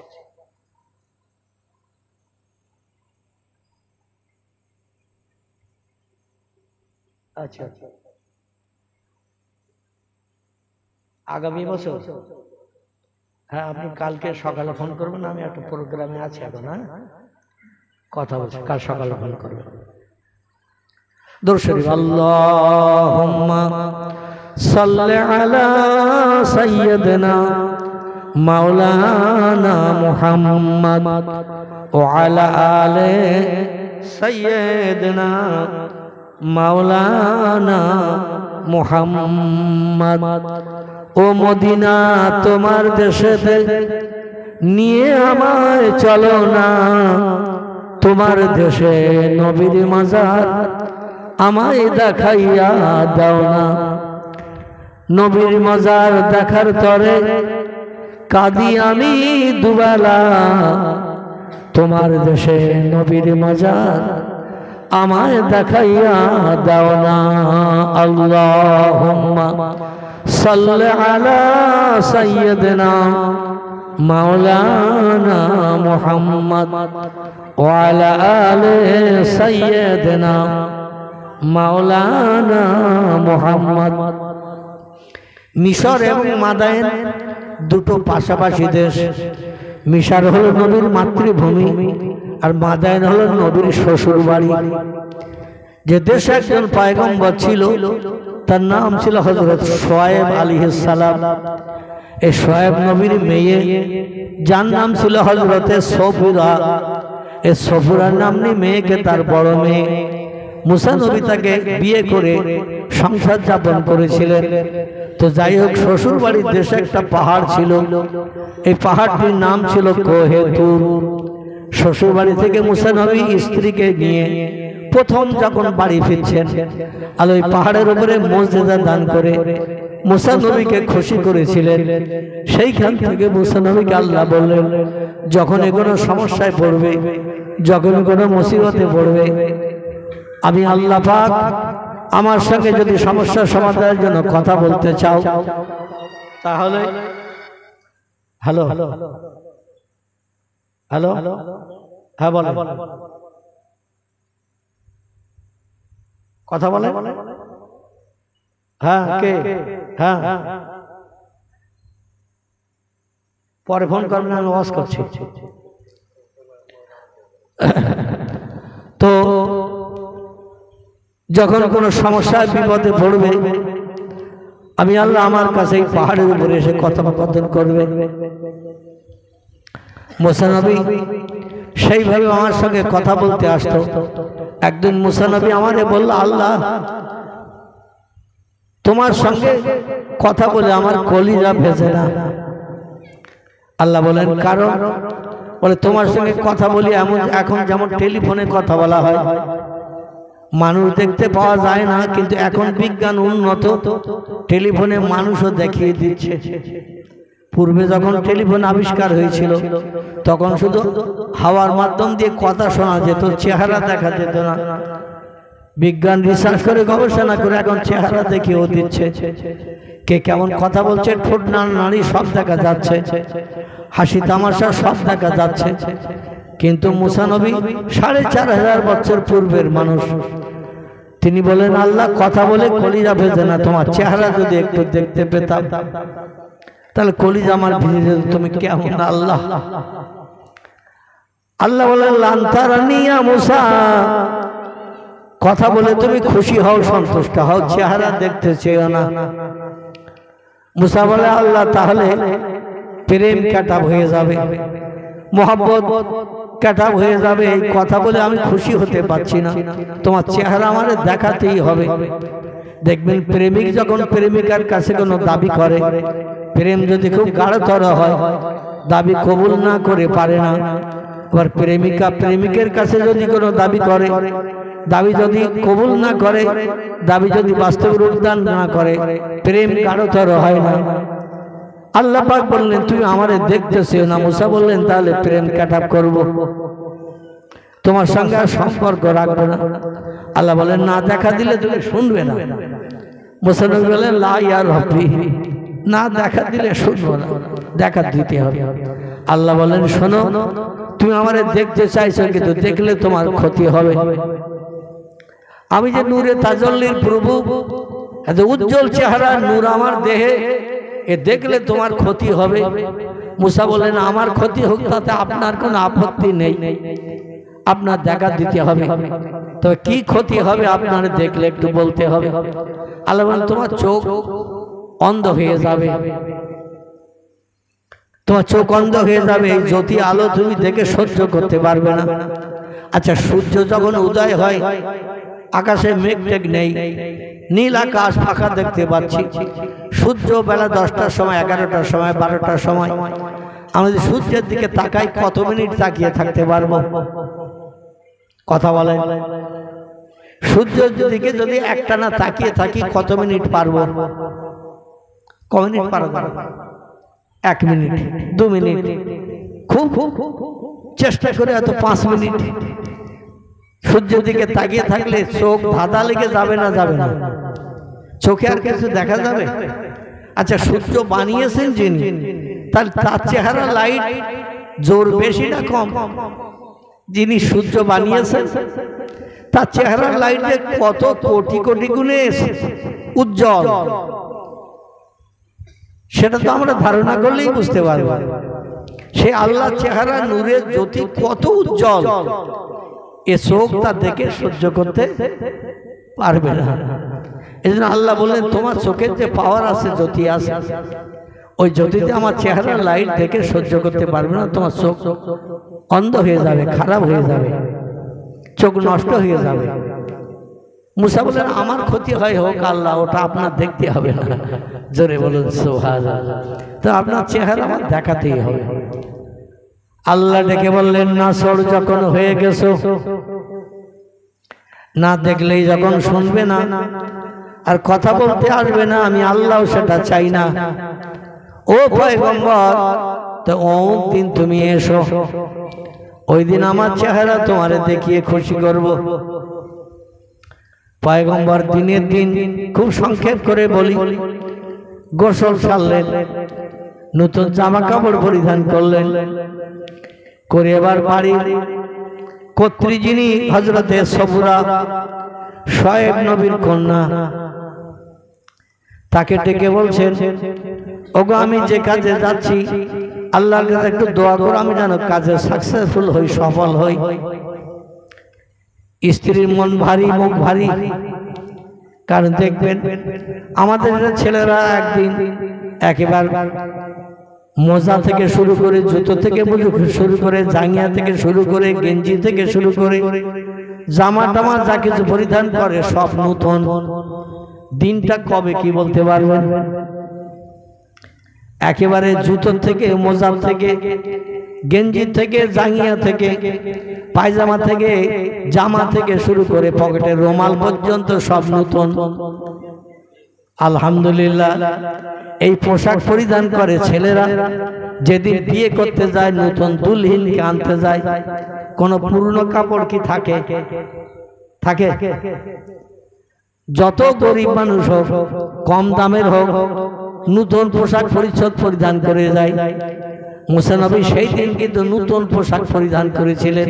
আচ্ছা আচ্ছা, আগামী বছর? হ্যাঁ, আপনি কালকে সকালে ফোন করবেন, আমি একটা প্রোগ্রামে আছি এখন। হ্যাঁ, কথা বলছি, কাল সকালে ফোন করবেন। দরুদ শরীফ। আল্লাহুম্মা সাল্লি আলা সাইয়্যিদিনা মাওলানা মুহাম্মদ ওয়া আলা আলি সাইয়্যিদিনা মাওলানা মুহাম্মদ। ও মদিনা, তোমার দেশেতে নিয়ে আমায় চলো না, তোমার দেশে নবীর মাজার আমায় দেখাইয়া দাও না। নবীর মাজার দেখার তরে কাঁদি আমি দুবেলা, তোমার দেশে নবীর মাজার আমায় দেখাইয়া দাও না। আল্লাহুম্মা সাল্লি আলা সাইয়্যিদিনা মাওলানা মুহাম্মদ ওয়া আলা আলি সাইয়্যিদিনা মাওলানা মুহাম্মদ। মিশর এবং মাদায়েন দুটো পাশাপাশি দেশ। মিশর হলো নবীর মাতৃভূমি, আর মাদায়েন হলো নবীর শ্বশুর বাড়ি। যে দেশে একজন পয়গম্বর ছিল, তার নাম ছিল হযরত শুআয়ব আলাইহিস সালাম। এই শুআয়ব নবীর মেয়ে, যার নাম ছিল হযরতে সফুরা। এই সফুরার নামনি মেয়েকে তার বড় মেয়ে মুসা নবী তাকে বিয়ে করে সংসার যাপন করেছিলেন। তো যাই হোক, শ্বশুর বাড়ির দেশে একটা পাহাড় ছিল, এই পাহাড়টির নাম ছিল কোহে তুর। শ্বশুর বাড়ি থেকে মুসা নবী স্ত্রীকে নিয়ে প্রথম যখন বাড়ি ফিরছেন, আর ওই পাহাড়ের উপরে মসজিদা দান করে মুসা নবীকে খুশি করেছিলেন। সেইখান থেকে মুসা নবীকে আল্লাহ বললেন, যখন কোনো সমস্যায় পড়বে, যখন কোনো মুসিবতে পড়বে, আমি আল্লাহ পাক আমার সঙ্গে যদি সমস্যার সমাধানের জন্য কথা বলতে চাও, তাহলে হ্যালো হ্যালো হ্যালো হ্যাঁ বলো, কথা বলে। হ্যাঁ কে? হ্যাঁ পরে ফোন করবেন, আমি ওয়াজ করছি। তো যখন কোনো সমস্যার বিপদে পড়বে, আমি আল্লাহ আমার কাছে এই পাহাড়ের উপরে এসে কথোপকথন করবে। মুসা নবী সেইভাবে আমার সঙ্গে কথা বলতে আসতো। একদিন মুসা নবী আমাদের বলল, আল্লাহ তোমার সঙ্গে কথা বলে আমার কলিজা ভেজে না। আল্লাহ বলেন কারণ? বলে তোমার সঙ্গে কথা বলি এমন, এখন যেমন টেলিফোনে কথা বলা হয়, মানুষ দেখতে পাওয়া যায় না, কিন্তু এখন বিজ্ঞান উন্নত, টেলিফোনে মানুষও দেখিয়ে দিচ্ছে। পূর্বে যখন টেলিফোন আবিষ্কার হয়েছিল, তখন শুধু হাওয়ার মাধ্যম দিয়ে কথা শোনা যেত, চেহারা দেখা যেত না। বিজ্ঞান রিসার্চ করে গবেষণা করে এখন চেহারা দেখিয়েও দিচ্ছে, কে কেমন কথা বলছে, ঠোঁট নাড়ি সব দেখা যাচ্ছে, হাসি তামাশা সব দেখা যাচ্ছে। কিন্তু মুসা নবী ৪৫০০ বছর পূর্বের মানুষ। তিনি বলেন, আল্লাহ কথা বলে কলিজা ভেজে না, তোমার চেহারা যদি একটু দেখতে পেতাম তাহলে কলিজা আমার ভিজে যেত। তুমি কেমন আল্লাহ? আল্লাহ বলেন, লান তারানি ইয়া মুসা, কথা বলে তুমি খুশি হও, সন্তুষ্ট হও, চেহারা দেখতে চেয়েও না। মুসা বলে, আল্লাহ তাহলে প্রেম কাটা হয়ে যাবে, মোহাব্বত ক্যাটাপ হয়ে যাবে, এই কথা বলে আমি খুশি হতে পারছি না, তোমার চেহারা আমার দেখাতেই হবে। দেখবেন প্রেমিক যখন প্রেমিকার কাছে কোনো দাবি করে, প্রেম যদি খুব গাঢ়তর হয়, দাবি কবুল না করে পারে না। আবার প্রেমিকা প্রেমিকের কাছে যদি কোনো দাবি করে, দাবি যদি কবুল না করে, দাবি যদি বাস্তব রূপ দান না করে, প্রেম গাঢ়তর হয় না। আল্লাহ পাক বললেন তুমি আমারে দেখতেছো না। মুসা বললেন তাহলে প্রেম ক্যাটাপ করব, তোমার সঙ্গে আর সম্পর্ক রাখবো না। আল্লাহ বলেন না দেখা দিলে তুমি শুনবে না। মুসা নবী বলেন লা ইয়া রব্বি, না দেখা দিলে শুনবো না, দেখা দিতে হবে। আল্লাহ বলেন শোনো, তুমি আমারে দেখতে চাইছো কিন্তু দেখলে তোমার ক্ষতি হবে। আমি যে নূরে তাজাল্লির প্রভু, এত উজ্জ্বল চেহারা নূর আমার দেহে, এ দেখলে তোমার ক্ষতি হবে। মুসা বলেন আমার ক্ষতি হোক তাতে আপনার কোনো আপত্তি নেই, আপনার দেখা দিতে হবে। তো কি ক্ষতি হবে আপনার দেখলে একটু বলতে হবে। আল্লাহ বলেন তোমার চোখ অন্ধ হয়ে যাবে, তোমার চোখ অন্ধ হয়ে যাবে, এই জ্যোতি আলো তুমি দেখে সহ্য করতে পারবে না। আচ্ছা সূর্য যখন উদয় হয়, আকাশে মেঘ টেঘ নেই, নীল আকাশ ফাঁকা দেখতে পাচ্ছি। সূর্য বেলা 10টার সময়, 11টার সময়, 12টার সময় আমাদের সূর্যের দিকে তাকাই, কত মিনিট তাকিয়ে থাকতে পারবো? কথা বলেন। সূর্যের দিকে যদি একটানা তাকিয়ে থাকি কত মিনিট পারবো? ক মিনিট পারবো? 1 মিনিট, 2 মিনিট, খুব চেষ্টা করে এত 5 মিনিট সূর্যের দিকে তাকিয়ে থাকলে চোখ ধাঁধা লেগে যাবে না? যাবে না? চোখে আর কিছু দেখা যাবে? আচ্ছা সূর্য বানিয়েছেন যিনি, তার চেহারা লাইট জোর বেশি না কম? যিনি সূর্য বানিয়েছেন তার চেহারা লাইট কত কোটি কোটি গুণে উজ্জ্বল, সেটা তো আমরা ধারণা করলেই বুঝতে পারব। সে আল্লাহ চেহারা নূরের জ্যোতি কত উজ্জ্বল, এ চোখ তা দেখে সহ্য করতে পারবে না। এই জন্য আল্লাহ বললেন তোমার চোখের যে পাওয়ার আছে, জ্যোতি আছে, ওই জ্যোতিতে আমার চেহারা লাইট দেখে সহ্য করতে পারবে না। তোমার চোখ অন্ধ হয়ে যাবে, খারাপ হয়ে যাবে, চোখ নষ্ট হয়ে যাবে। মুসা বলেন আমার ক্ষতি হয় হোক আল্লাহ, ওটা আপনার দেখতে হবে না। জোরে বলুন সুবহানাল্লাহ। তো আপনার চেহারা আমার দেখাতেই হবে। আল্লাহ ডেকে বললেন নাসর যখন হয়ে গেছো, না দেখলেই যখন শুনবে না আর কথা বলতে আসবে না, আমি আল্লাহ সেটা চাই না। ও পয়গম্বর, তো অমুক দিন তুমি এসো, ওই দিন আমার চেহারা তোমারে দেখিয়ে খুশি করব। পয়গম্বর দিনের দিন খুব সংক্ষেপ করে বলি, গোসল সারলেন, নতুন জামা কাপড় পরিধান করলেন, করে এবার বাড়ি কর্ত্রী যিনি হযরতে সফুরা শোয়েব নবীর কন্যা, তাকে ডেকে বলছেন ওগো আমি যে কাজে যাচ্ছি আল্লাহর কাছে একটু দোয়া করো, আমি যেন কাজে সাকসেসফুল হই, সফল হই। স্ত্রীর মন ভারী, মুখ ভারী। কারণ দেখবেন আমাদের ছেলেরা একদিন একেবারে মোজা থেকে শুরু করে, জুতো থেকে শুরু করে, জাঙ্গিয়া থেকে শুরু করে, গেঞ্জি থেকে শুরু করে, জামা টামা যা কিছু পরিধান করে সব নতুন। দিনটা কবে কি বলতে পারবেন? একেবারে জুতো থেকে, মোজা থেকে, গেঞ্জি থেকে, জাঙ্গিয়া থেকে, পায়জামা থেকে, জামা থেকে শুরু করে পকেটের রুমাল পর্যন্ত সব নতুন। আলহামদুলিল্লাহ, এই পোশাক পরিধান করে ছেলেরা যেদিন বিয়ে করতে যায়, নতুন দুলহিনকে আনতে যায়, কোনো পুরনো কাপড় কি থাকে? থাকে? যত গরিব মানুষ হোক, কম দামের হোক, নতুন পোশাক পরিচ্ছদ পরিধান করে যায়। মুসা নবী সেই দিন কিন্তু নতুন পোশাক পরিধান করেছিলেন।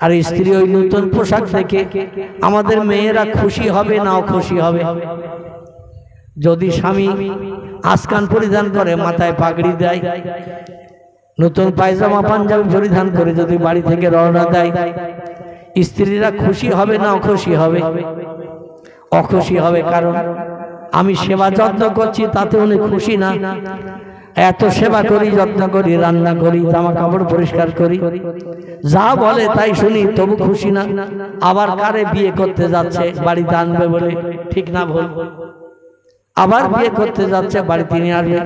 আর স্ত্রী ওই নতুন পোশাক দেখে আমাদের মেয়েরা খুশি হবে না অখুশি হবে? যদি স্বামী আসকান পরিধান করে, মাথায় পাগড়ি দেয়, নতুন পায়জামা পাঞ্জাবি পরিধান করে যদি বাড়ি থেকে রওনা দেয়, স্ত্রীরা খুশি হবে না অখুশি হবে? অখুশি হবে। কারণ আমি সেবা যত্ন করছি তাতে উনি খুশি না। এত সেবা করি, যত্ন করি, রান্না করি, জামা কাপড় পরিষ্কার করি, যা বলে তাই শুনি, তবু খুশি না। আবার কারে বিয়ে করতে যাচ্ছে বাড়িতে আনবে বলে, ঠিক না ভুল? আবার বিয়ে করতে যাচ্ছে বাড়িতে নিয়ে আসবে।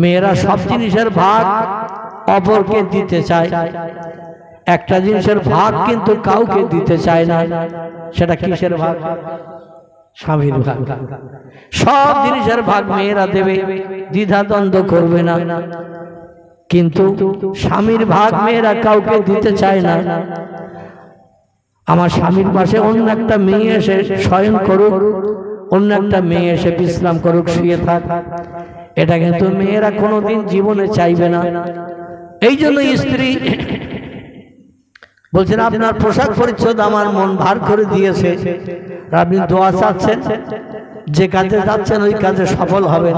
মেয়েরা সব জিনিসের ভাগ অপরকে দিতে চায়, একটা জিনিসের ভাগ কিন্তু কাউকে দিতে চায় না। সেটা কিসের ভাগ? স্বামীর ভাগ। সব জিনিসের ভাগ মেয়েরা দেবে, দ্বিধাদ্বন্দ্ব করবে না, কিন্তু স্বামীর ভাগ মেয়েরা কাউকে দিতে চায় না। আমার স্বামীর পাশে অন্য একটা মেয়ে এসে শয়ন করুক, অন্য একটা মেয়ে এসে বিশ্রাম করুক, শুয়ে থাক, এটা কিন্তু মেয়েরা কোনোদিন জীবনে চাইবে না। এই জন্য স্ত্রী বলছেন, আপনার পোশাক পরিচ্ছদ আমার মন ভার করে দিয়েছে, আপনি দোয়া চাচ্ছেন, যে কাজে যাচ্ছেন ওই কাজে সফল হবেন,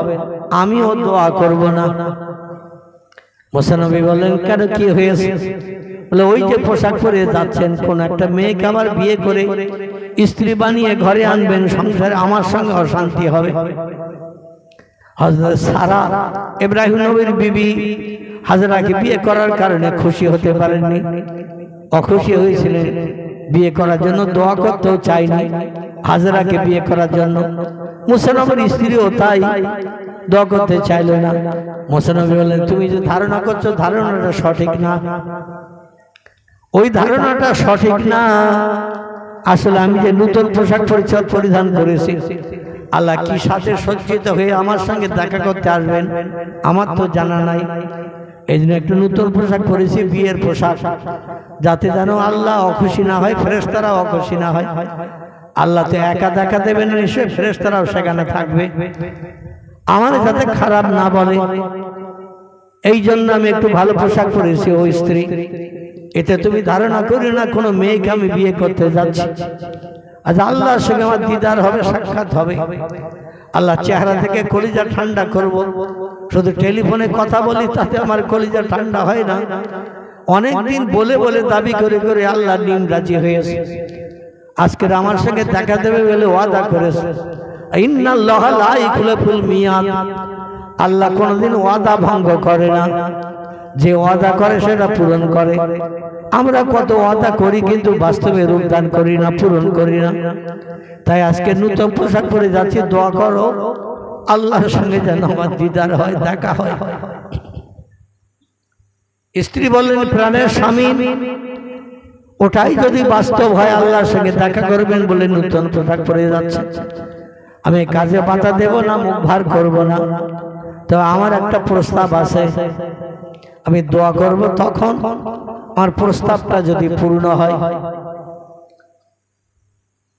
আমিও দোয়া করব না। মুসা নবী বললেন, কেন, কি হয়েছে? বলে, ওই যে পোশাক পরে যাচ্ছেন, কোন একটা মেয়েকে আবার বিয়ে করে স্ত্রী বানিয়ে ঘরে আনবেন, সংসারে আমার সঙ্গে অশান্তি হবে। হযরত সারা ইব্রাহিম নবীর বিবি হাজরাকে বিয়ে করার কারণে খুশি হতে পারেননি, অখুশি হয়েছিলেন, বিয়ে করার জন্য দোয়া করতেও চাইনি হাজরাকে বিয়ে করার জন্য। মুসা নবীর স্ত্রীও তাই, দোয়া করতে চাইল না। মুসা নবী বললেন, তুমি যে ধারণা করছো ধারণাটা সঠিক না, ওই ধারণাটা সঠিক না। আসলে আমি যে নতুন পোশাক পরিচ্ছদ পরিধান করেছি, আল্লাহ কি সাথে সজ্জিত হয়ে আমার সঙ্গে দেখা করতে আসবেন আমার তো জানা নাই। এই জন্য একটু নতুন পোশাক পরেছি, বিয়ের পোশাক, যাতে যেন আল্লাহ অখুশি না হয়, ফেরেশতারা অখুশি না হয়। আল্লাহ তো একা দেখা দেবেন, নিশ্চয়ই ফেরেশতারাও সেখানে থাকবে, আমার যাতে খারাপ না বলে, এই জন্য আমি একটু ভালো পোশাক পরেছি। ও স্ত্রী, এতে তুমি ধারণা করি না কোনো মেয়েকে আমি বিয়ে করতে যাচ্ছি, আজ আল্লাহর সঙ্গে আমার দিদার হবে, সাক্ষাৎ হবে, আল্লাহ চেহারা থেকে কলিজা ঠান্ডা করব। শুধু টেলিফোনে কথা বলি তাতে আমার কলিজা ঠান্ডা হয় না, অনেকদিন বলে বলে দাবি করে করে আল্লাহ নিম রাজি হয়েছে। আজকের আমার সঙ্গে দেখা দেবে বলে ওয়াদা করেছে। ইন্নাল্লাহা লা ইখলাফুল মিয়াদ, আল্লাহ কোনোদিন ওয়াদা ভঙ্গ করে না, যে ওয়াদা করে সেটা পূরণ করে। আমরা কত ওয়াদা করি কিন্তু বাস্তবে রূপদান করি না, পূরণ করি না। তাই আজকে নতুন পোশাক পরে যাচ্ছি, দোয়া করো আল্লাহর সঙ্গে যেন আমার দিদার হয়, দেখা হয়। স্ত্রী বললেন, প্রাণের স্বামী, ওটাই যদি বাস্তব হয় আল্লাহর সঙ্গে দেখা করবেন বলে নতুন পোশাক পরে যাচ্ছে, আমি কাজে বাধা দেব না, মুখ ভার করব না। তো আমার একটা প্রস্তাব আছে, আমি দোয়া করব, তখন আমার প্রস্তাবটা যদি পূর্ণ হয়।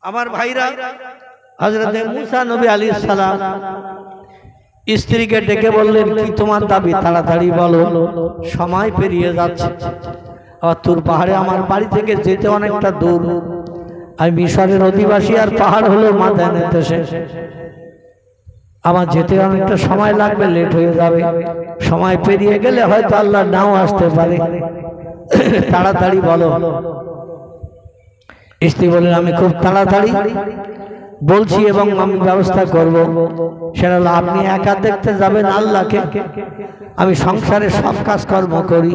আমার ভাইরা, হযরত মুসা নবী আলাইহিস সালাম স্ত্রীকে ডেকে বললেন, কি তোমার দাবি, তাড়াতাড়ি বলো, সময় পেরিয়ে যাচ্ছে। আর তুর পাহাড়ে আমার বাড়ি থেকে যেতে অনেকটা দূর, আমি মিশরের অধিবাসী, আর পাহাড় হলো মাদানের দেশে, আমার যেতে অনেকটা সময় লাগবে, লেট হয়ে যাবে, সময় পেরিয়ে গেলে হয়তো আল্লাহ নাও আসতে পারে, তাড়াতাড়ি বলো। স্ত্রী বললেন, আমি খুব তাড়াতাড়ি বলছি এবং আমি ব্যবস্থা করব। সেটা হলো, আপনি একা দেখতে যাবেন আল্লাহকে, আমি সংসারে সব কাজকর্ম করি,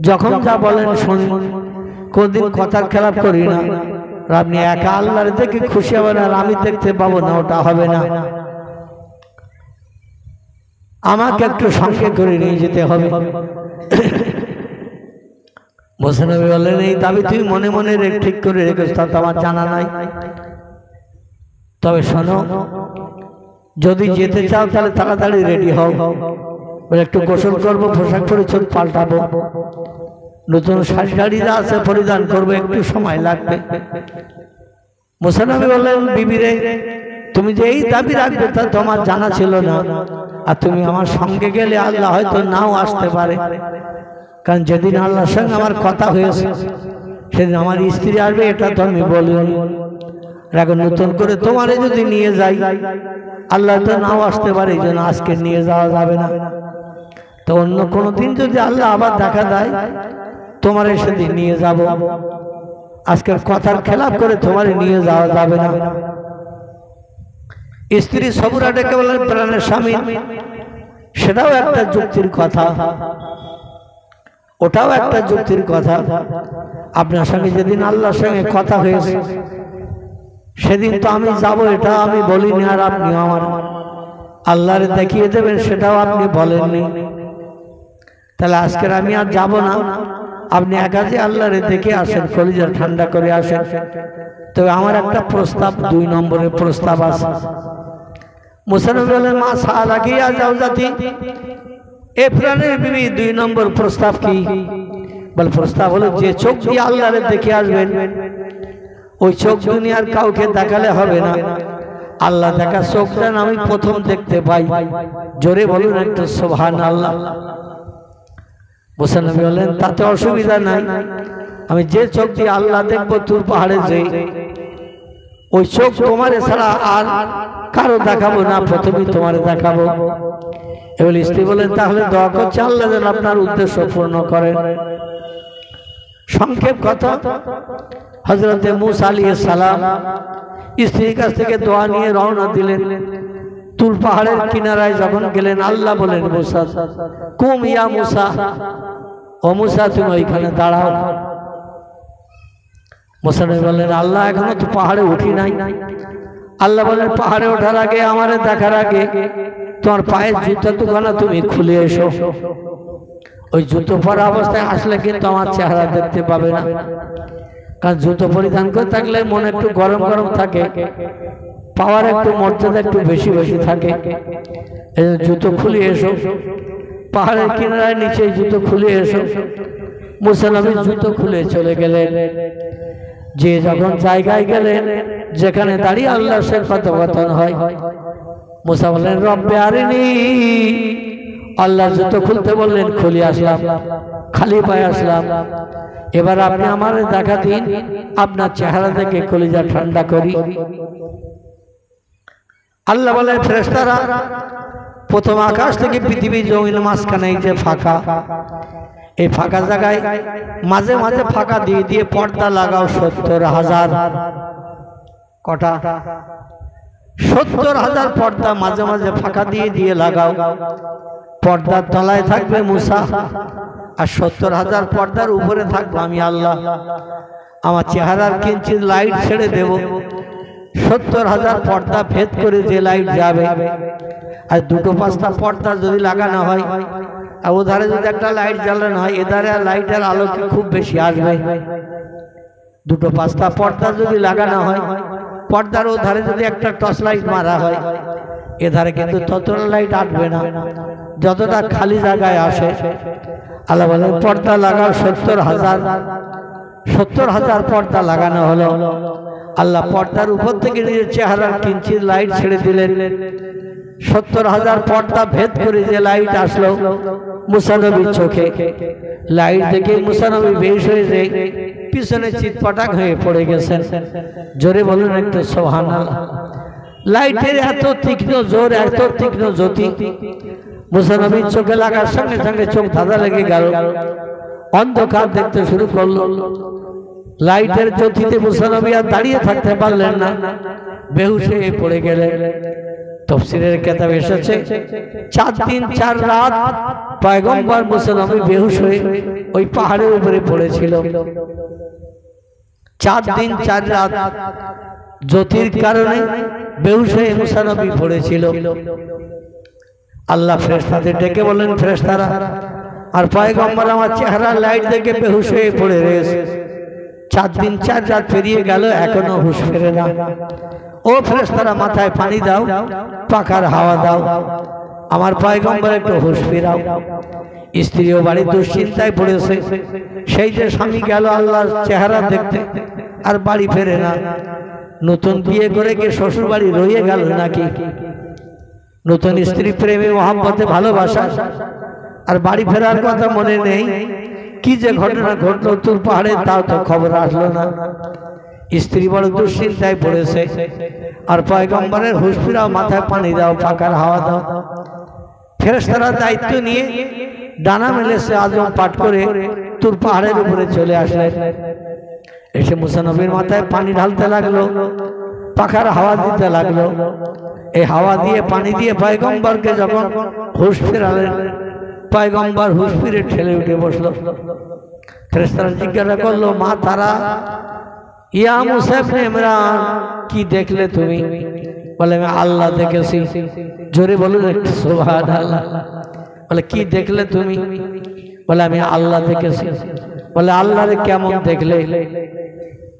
যখন যা বলেন শুনি, কোনদিন কথার খেলাপ করি না। আপনি একা আল্লাহর দেখে খুশি হবেন, আর আমি দেখতে পাবো না, ওটা হবে না, আমাকে একটু সঙ্গে করে নিয়ে যেতে হবে। মুসা নবী বললেন, এই দাবি তুমি মনে মনে ঠিক করে রেখেছ, তা তো আমার জানা নাই। তবে শোনো, যদি যেতে চাও তাহলে তাড়াতাড়ি রেডি হও, একটু গোসল করবো, পোশাক পরিচ্ছদ পাল্টাবো, নতুন শাড়ি টাড়িরা আছে পরিধান করবো, একটু সময় লাগবে। মুসা নবী বললেন, বিবি রে, তুমি যে এই দাবি রাখবে তা তোমার জানা ছিল না, আর তুমি আমার সঙ্গে গেলে আল্লাহ হয়তো নাও আসতে পারে, কারণ যেদিন আল্লাহর সঙ্গে আমার কথা হয়েছে সেদিন আমার স্ত্রী আসবে, এটা তো আমি বলিনি। এখন নতুন করে তোমারে যদি নিয়ে যাই, আল্লাহ তো নাও আসতে পারে, এই জন্য আজকে নিয়ে যাওয়া যাবে না। তো অন্য কোনো দিন যদি আল্লাহ আবার দেখা দেয়, তোমারে সেদিন নিয়ে যাব, আজকের কথার খেলাপ করে তোমারে নিয়ে যাওয়া যাবে না। স্ত্রী সবুরা ডেকে বললেন, প্রাণের স্বামী, সেটাও একটা যুক্তির কথা, ওটাও একটা যুক্তির কথা। আপনার সঙ্গে যেদিন আল্লাহর সঙ্গে কথা হয়েছে সেদিন তো আমি যাব, এটা আমি বলিনি, আর আপনি আমার আল্লাহরে দেখিয়ে দেবেন সেটাও আপনি বলেননি। তাহলে আজকের আমি আর যাব না, আপনি একাজে আল্লাহরে দেখে আসেন, কলিজা ঠান্ডা করে আসেন। তবে আমার একটা প্রস্তাব, 2 নম্বরের প্রস্তাব আছে। মুসা নবী বলেন, মা সালাকি ইয়া জাওজাতি, এ প্রাণের বিবি 2 নম্বর প্রস্তাব কি? বল প্রস্তাব হলো, যে চোখ দিয়ে আল্লাহরে দেখে আসবেন ওই চোখ দুনিয়ার কাউকে দেখালে হবে না। আল্লাহ দেখা চোখ যেন আমি প্রথম দেখতে পাই। জোরে বলুন একটু সুবহানাল্লাহ। মুসা নবী বলেন, তাতে অসুবিধা নাই, আমি যে চোখ দিয়ে আল্লাহ দেখবো তুর পাহাড়ে যে, ওই চোখ তোমার ছাড়া আর কারো দেখাবো না, প্রথমেই তোমার দেখাবো। এবার স্ত্রী বলেন, তাহলে দোয়া করছে আল্লাহ যেন আপনার উদ্দেশ্য পূর্ণ করেন। সংক্ষেপ কথা, হযরতে মূসা আলাইহিস সালাম স্ত্রীর কাছ থেকে দোয়া নিয়ে রওনা দিলেন। তুর পাহাড়ের কিনারায় যখন গেলেন, আল্লাহ বলেন, মূসা কুম ইয়া মূসা, ও মূসা তুমি ওইখানে দাঁড়াও। মূসা নবী বললেন, আল্লাহ এখনো তো পাহাড়ে উঠি নাই। আল্লাহ বলেন, পাহাড়ে ওঠার আগে, আমারে দেখার আগে তোমার পায়ের জুতা দুখানা তুমি খুলে এসো। ওই জুতো পরা অবস্থায় আসলে কিন্তু আমার চেহারা দেখতে পাবে না, কারণ জুতো পরিধান করে থাকলে মনে একটু গরম গরম থাকে, পাওয়ার একটু মর্যাদা একটু বেশি বেশি থাকে। এই জুতো খুলে এসো, পাহাড়ের কিনারায় নিচে জুতো খুলে এসো। মূসা নবী জুতো খুলে চলে গেলেন। যে যখন জায়গায় গেলেন যেখানে দাঁড়িয়ে আল্লাহর সাথে কথোপকথন হয়, মূসা বললেন, রব্বে আরিনি। আল্লাহ জুতো খুলতে বললেন, খুলে আসলাম, খালি পায়ে আসলাম। এবার আপনি আমার দেখা দিন, আপনার চেহারা দেখে কলিজা ঠান্ডা করি। আল্লাহ বলেন, ফেরেশতারা প্রথম আকাশ থেকে পৃথিবী জমিন মাঝখানে এই যে ফাঁকা, এই ফাঁকা জায়গায় মাঝে মাঝে ফাঁকা দিয়ে দিয়ে পর্দা লাগাও 70,000। কটা? 70,000 পর্দা মাঝে মাঝে ফাঁকা দিয়ে দিয়ে লাগাও। পর্দার তলায় থাকবে মূসা, আর 70,000 পর্দার উপরে থাকবো আমি আল্লাহ। আমার চেহারার কিঞ্চিত লাইট ছেড়ে দেব, 70,000 পর্দা ভেদ করে যে লাইট যাবে। আর 2-5টা পর্দা যদি লাগানো হয়, আর ওধারে যদি একটা লাইট জ্বালানো হয়, এধারে লাইটের আলো খুব বেশি আসবে। 2-5টা পর্দা যদি লাগানো হয়, পর্দার ওধারে যদি একটা টর্চ লাইট মারা হয়, এধারে কিন্তু ততটা লাইট আসবে না যতটা খালি জায়গায় আসে। আল্লাহ বলেন, পর্দা লাগাও 70,000। 70,000 পর্দা লাগানো হলো। আল্লাহ পর্দার উপর থেকে নিজের চেহারার কিঞ্চিত লাইট ছেড়ে দিলেন। 70,000 পর্দা ভেদ করে যে লাইট আসলো মূসা নবীর চোখে, লাইট দেখে মূসা নবী বেশ হয়ে যায়, পিছনে চিৎপটাক হয়ে পড়ে গেছেন। জোরে বলুন একটু সুবহানাল্লাহ। লাইটের এত তীক্ষ্ণ জোর, এত তীক্ষ্ণ জ্যোতি, মূসা নবীর চোখে লাগার সঙ্গে সঙ্গে চোখ ধাঁধা লেগে গেল, অন্ধকার দেখতে শুরু করলো। লাইটের জ্যোতিতে মূসা নবী আর দাঁড়িয়ে থাকতে পারলেন না, বেহুশ হয়ে পড়ে গেলেন। তাফসীরের কিতাবে এসেছে 4 দিন 4 রাত পয়গম্বর মূসা নবী বেহুশ হয়ে ওই পাহাড়ের উপরে পড়েছিল। 4 দিন 4 রাত জ্যোতির কারণে বেহুশ হয়ে মূসা নবী পড়েছিল। আল্লাহ ফেরেশতাদের ডেকে বলেন, ফেরেশতারা আর পয়গম্বর আমার চেহারা লাইট দেখে বেহুশ হয়ে পড়ে রয়েছে। 4 দিন 4 রাত পেরিয়ে গেল, এখনো হুঁশ ফেরে না। ও ফেরেশতারা মাথায় পানি দাও, পাখার হাওয়া দাও, আমার পয়গম্বর একটু হুঁশ ফেরাও। স্ত্রীও বাড়ি দুশ্চিন্তায় পড়েছে। সেই যে স্বামী গেল আল্লাহর চেহারা দেখতে, আর বাড়ি ফেরে না। নতুন বিয়ে করে কি শ্বশুর বাড়ি রয়ে গেল নাকি? নতুন স্ত্রী প্রেমে মহব্বতে ভালোবাসা, আর বাড়ি ফেরার কথা মনে নেই। কি যে ঘটনা ঘটলো তুর পাহাড়ে, তাও তো খবর আসলো না। স্ত্রী বড় দুশ্চিন্তায় পড়েছে, আর পয়গম্বরের হুঁশ ফিরাও, মাথায় পানি দাও, পাখার হাওয়া দাও। ফেরেশতারা দায়িত্ব নিয়ে ডানা মেলেছে আজম পাঠ করে তুর পাহাড়ের উপরে চলে আসলেন। এসে মূসা নবীর মাথায় পানি ঢালতে লাগলো, পাখার হাওয়া দিতে লাগলো। এই হাওয়া দিয়ে পানি দিয়ে পয়গম্বরকে যখন হুঁশ ফেরালেন, পয়গম্বর হুঁশ ফিরে ঠেলে উঠে বসলো। ফেরেশতারা জিজ্ঞাসা করলো, মা তারা, ইয়া মুসা ইবনে ইমরান, কি দেখলে তুমি? বলে আমি আল্লাহ দেখেছি। জোরে বলুন একটু সুবহানাল্লাহ। বলে কি দেখলে তুমি? বলে আমি আল্লাহ দেখেছি। বলে আল্লাহরে কেমন দেখলে?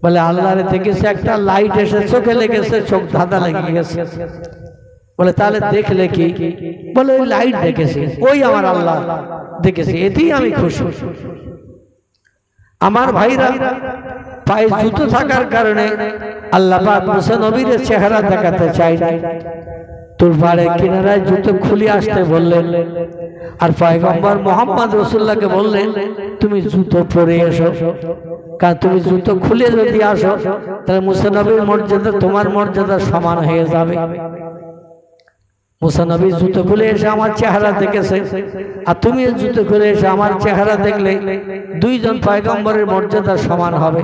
বলে আল্লাহরে দেখেছি একটা লাইট এসে চোখে লেগেছে, চোখ ধাঁধা লেগে গেছে। বলে তাহলে দেখলে কি? বলে ওই লাইট দেখেছি, ওই আমার আল্লাহ দেখেছি, এতেই আমি খুশি। আমার ভাইরা, পায়ে জুতো থাকার কারণে আল্লাহ পাক মুসা নবীর চেহারা দেখাতে চাই না, তুরবারে কিনারায় জুতো খুলে আসতে বললেন। আর পয়গম্বর মুহাম্মদ রাসূলুল্লাহকে বললেন, তুমি জুতো পরে এসো, কারণ তুমি জুতো খুলে যদি আসো তাহলে মুসা নবীর মর্যাদা তোমার মর্যাদা সমান হয়ে যাবে। মুসা নবী জুতো খুলে এসে আমার চেহারা দেখেছে, আর তুমি জুতো খুলে এসে আমার চেহারা দেখলে দুইজন পয়গম্বরের মর্যাদা সমান হবে।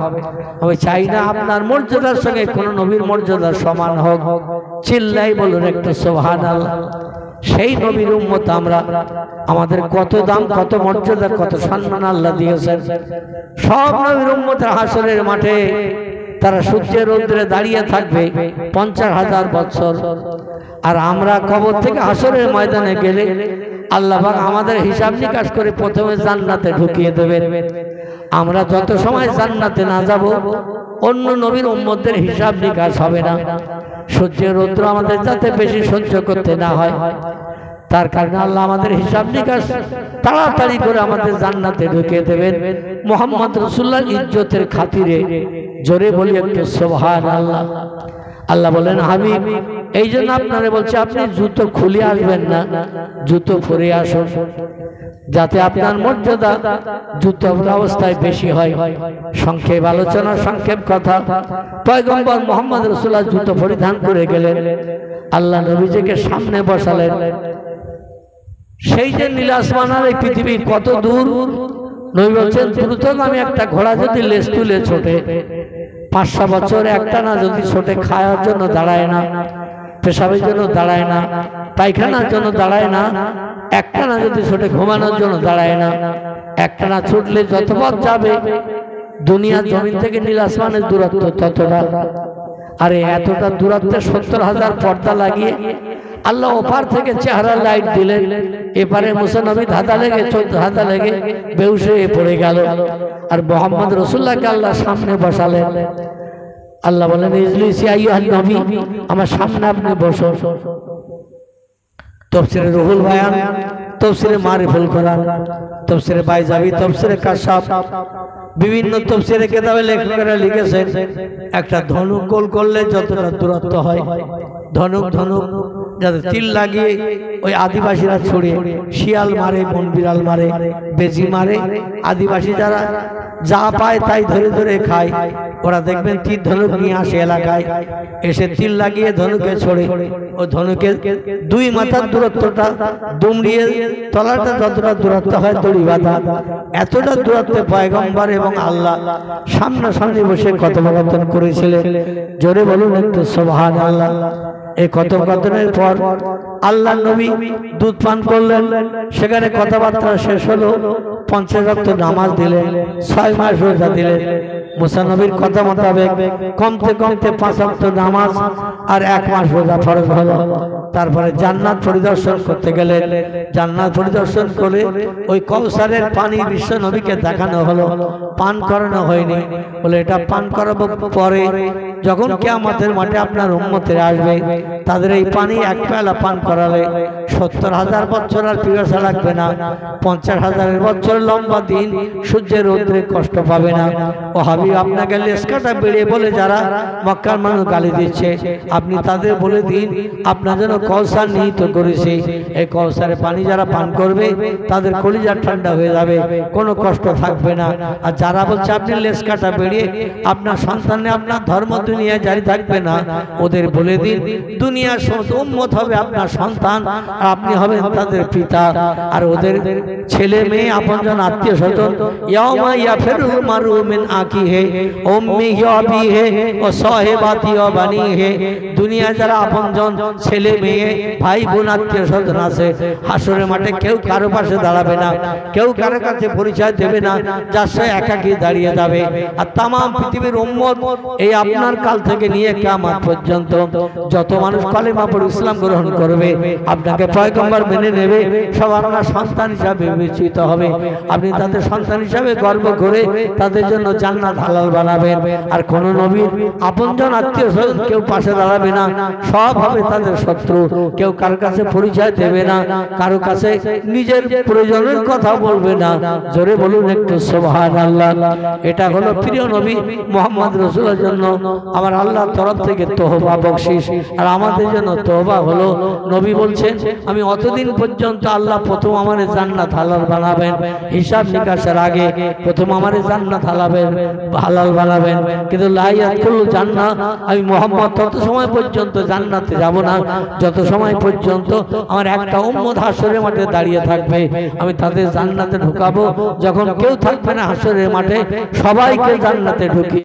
আমি চাই না আপনার মর্যাদার সঙ্গে কোন নবীর মর্যাদা সমান হোক। চিল্লাই বলুন একটু সুবহানাল্লাহ। সেই নবীর উম্মত আমরা, আমাদের কত দাম, কত মর্যাদা, কত সম্মান আল্লাহ দিয়েছেন। সব নবীর উম্মতের হাসরের মাঠে তারা সূর্যের রৌদ্রে দাঁড়িয়ে থাকবে 50,000 বছর। আর আমরা কবর থেকে হাসরের ময়দানে গেলে আল্লাহ পাক আমাদের হিসাব নিকাশ করে প্রথমে জান্নাতে ঢুকিয়ে দেবেন। আমরা যত সময় জান্নাতে না যাব, অন্য নবীর উম্মতদের হিসাব নিকাশ হবে না। সূর্যের রৌদ্র আমাদের যাতে বেশি সহ্য করতে না হয়, তার কারণে আল্লাহ আমাদের হিসাব নিকাশ তাড়াতাড়ি করে আমাদের জান্নাতে ঢুকিয়ে দেবেন মুহাম্মদ রাসূলুল্লাহর ইজ্জতের খাতিরে। জোরে বলি একটু সুবহানাল্লাহ। আল্লাহ বলেন, হাবিব, এই জন্য আপনারে বলছে আপনি জুতো খুলে আসবেন না, জুতো পরে আসুন, যাতে আপনার মর্যাদা জুতো অবস্থায় বেশি হয়। সংক্ষেপ আলোচনা, সংক্ষেপ কথা। পয়গম্বর মুহাম্মদ রাসূলুল্লাহ জুতো পরিধান করে গেলেন, আল্লাহ নবীজিকে সামনে বসালেন। সেই যে নীল আসমান আর এই পৃথিবী কত দূর, নবী বলছেন দ্রুতগামী একটা ঘোড়া যদি লেজ তুলে ছোটে, 500 বছর একটানা যদি ছোটে, খাওয়ার জন্য দাঁড়ায় না, পেশাবের জন্য দাঁড়ায় না, পায়খানার জন্য দাঁড়ায় না, একটানা যদি ছোটে ঘুমানোর জন্য দাঁড়ায় না, একটানা ছুটলে যত পথ যাবে দুনিয়া জমিন থেকে নীল আসমানের দূরত্ব ততটা। আরে এতটা দূরত্বে 70,000 পর্দা লাগিয়ে আল্লাহ ওপার থেকে চেহারা লাইট দিলেন, এপারে মুসা নবী ধাঁধা লেগে, চোখ ধাঁধা লেগে বেহুশ হয়ে পড়ে গেল। আর মুহাম্মদ রাসূলুল্লাহকে আল্লাহ সামনে বসালেন। আল্লাহ বলেন, ইজলিস ইয়া আইয়ুহান নবী, আমার সামনে আপনি বসুন। তাফসীরে রুহুল বায়ান, তাফসীরে মারিফুল কোরআন, তাফসীরে বাইজাবি, তাফসীরে কাশাফ, বিভিন্ন তাফসীরে কিতাবে লেখকেরা লিখেছেন, একটা ধনুক গোল করলে যতটা দূরত্ব হয়, ধনুক যাতে তিল লাগিয়ে ওই আদিবাসীরা ছড়ে, শিয়াল মারে, বন বিড়াল মারে, বেজি মারে, আদিবাসী যারা যা পায় তাই ধরে ধরে খায়, ওরা দেখবেন তীর ধনুক নিয়ে আসে এলাকায়, এসে তিল লাগিয়ে ধনুকে ছড়ে। ও ধনুকের 2 মাথার দূরত্বটা দুমড়িয়ে তলাটা যতটা দূরত্ব হয় দড়ি বাঁধা, এতটা দূরত্বে পয়গম্বর এবং আল্লাহ সামনাসামনি বসে কথোপকথন করেছিলেন। জোরে বলুন একটু সুবহানাল্লাহ। এই কথোপকথনের পর আল্লাহ নবী দুধ পান করলেন, সেখানে কথাবার্তা শেষ হলো, 50 ওয়াক্ত নামাজ দিলেন, 6 মাস রোজা দিলেন। মুসা নবীর কথা মোতাবেক কমতে কমতে 5 ওয়াক্ত নামাজ আর 1 মাস রোজা ফরজ হলো। তারপরে জান্নাত পরিদর্শন করতে গেলেন। জান্নাত পরিদর্শন করে ওই কৌসারের পানি বিশ্ব নবীকে দেখানো হলো, পান করানো হয়নি। বলে এটা পান করাবো পরে, যখন কিয়ামতের মাঠে আপনার উম্মতেরা আসবে, তাদের এই পানি 1 পেয়ালা পান করালে 70,000 বছর আর পিপাসা লাগবে না, 50,000 বছর লম্বা দিন সূর্যের রৌদ্রে কষ্ট পাবে না। ও হাবিব, আপনাকে লেসকাটা বেড়ে বলে যারা মক্কার মানুষ গালি দিচ্ছে, আপনি তাদের বলে দিন আপনার জন্য কৌসার নিহিত করেছে। এই কৌসারের পানি যারা পান করবে তাদের কলিজা ঠান্ডা হয়ে যাবে, কোনো কষ্ট থাকবে না। আর যারা বলছে আপনি লেসকাটা বেড়ে আপনার সন্তানে আপনার ধর্ম দুনিয়া জারি থাকবে না। ওদের বলে দিন দুনিয়ার সমস্ত উম্মত হবে আপনার সন্তান, আর আপনি হবেন তাদের পিতা। আর ওদের ছেলে মেয়ে আপনজন আত্মীয় স্বজন, ইয়াউমা ইয়াফিরুল মারউ মিন আখিহি উম্মিহি ওয়া আবিহি ওয়া সাহিবাতি ওয়া বানিহি। দুনিয়া যারা আপনজন ছেলে মেয়ে ভাই বোন আত্মীয় স্বজন আছে, হাসরের মাঠে কেউ কারো পাশে দাঁড়াবে না, কেউ কারো কাছে পরিচয় দেবে না, যার সে একাকী দাঁড়িয়ে যাবে। আর তাম পৃথিবীর উম্মত এই আপনার কাল থেকে নিয়ে কিয়ামত পর্যন্ত যত মানুষ কালেমা পড়ে ইসলাম গ্রহণ করবে, আপনাকে পয়গম্বর মেনে নেবে, সব আপনার সন্তান হিসাবে বিবেচিত হবে। আপনি তাদের সন্তান হিসাবে গর্ব করে তাদের জন্য জান্নাত হালাল বানাবেন। আর কোন নবীর আপনজন আত্মীয় স্বজন কেউ পাশে দাঁড়াবে না, সব হবে তাদের শত্রু। কেউ কারো কাছে পরিচয় দেবে না, কারো কাছে নিজের প্রয়োজনের কথা বলবে না। জোরে বলুন একটু সুবহানাল্লাহ। এটা হলো প্রিয় নবী মুহাম্মদ রাসূলের জন্য আমার আল্লাহর তরফ থেকে তওবা বকশিশ। আর আমাদের জন্য তওবা হলো নবী বলছেন, আমি অতদিন পর্যন্ত আল্লাহ প্রথম আমার জান্নাত হালাল বানাবেন, হিসাব নিকাশের আগে প্রথম আমার জান্নাত হালাল বানাবেন। কিন্তু লা ইয়াদখুল জান্নাহ, আমি মুহাম্মদ তত সময় পর্যন্ত জান্নাতে যাব না যত সময় পর্যন্ত আমার একটা উম্মত হাসরের মাঠে দাঁড়িয়ে থাকবে। আমি তাদের জান্নাতে ঢুকাবো, যখন কেউ থাকবে না হাসরের মাঠে সবাইকে জান্নাতে ঢুকিয়ে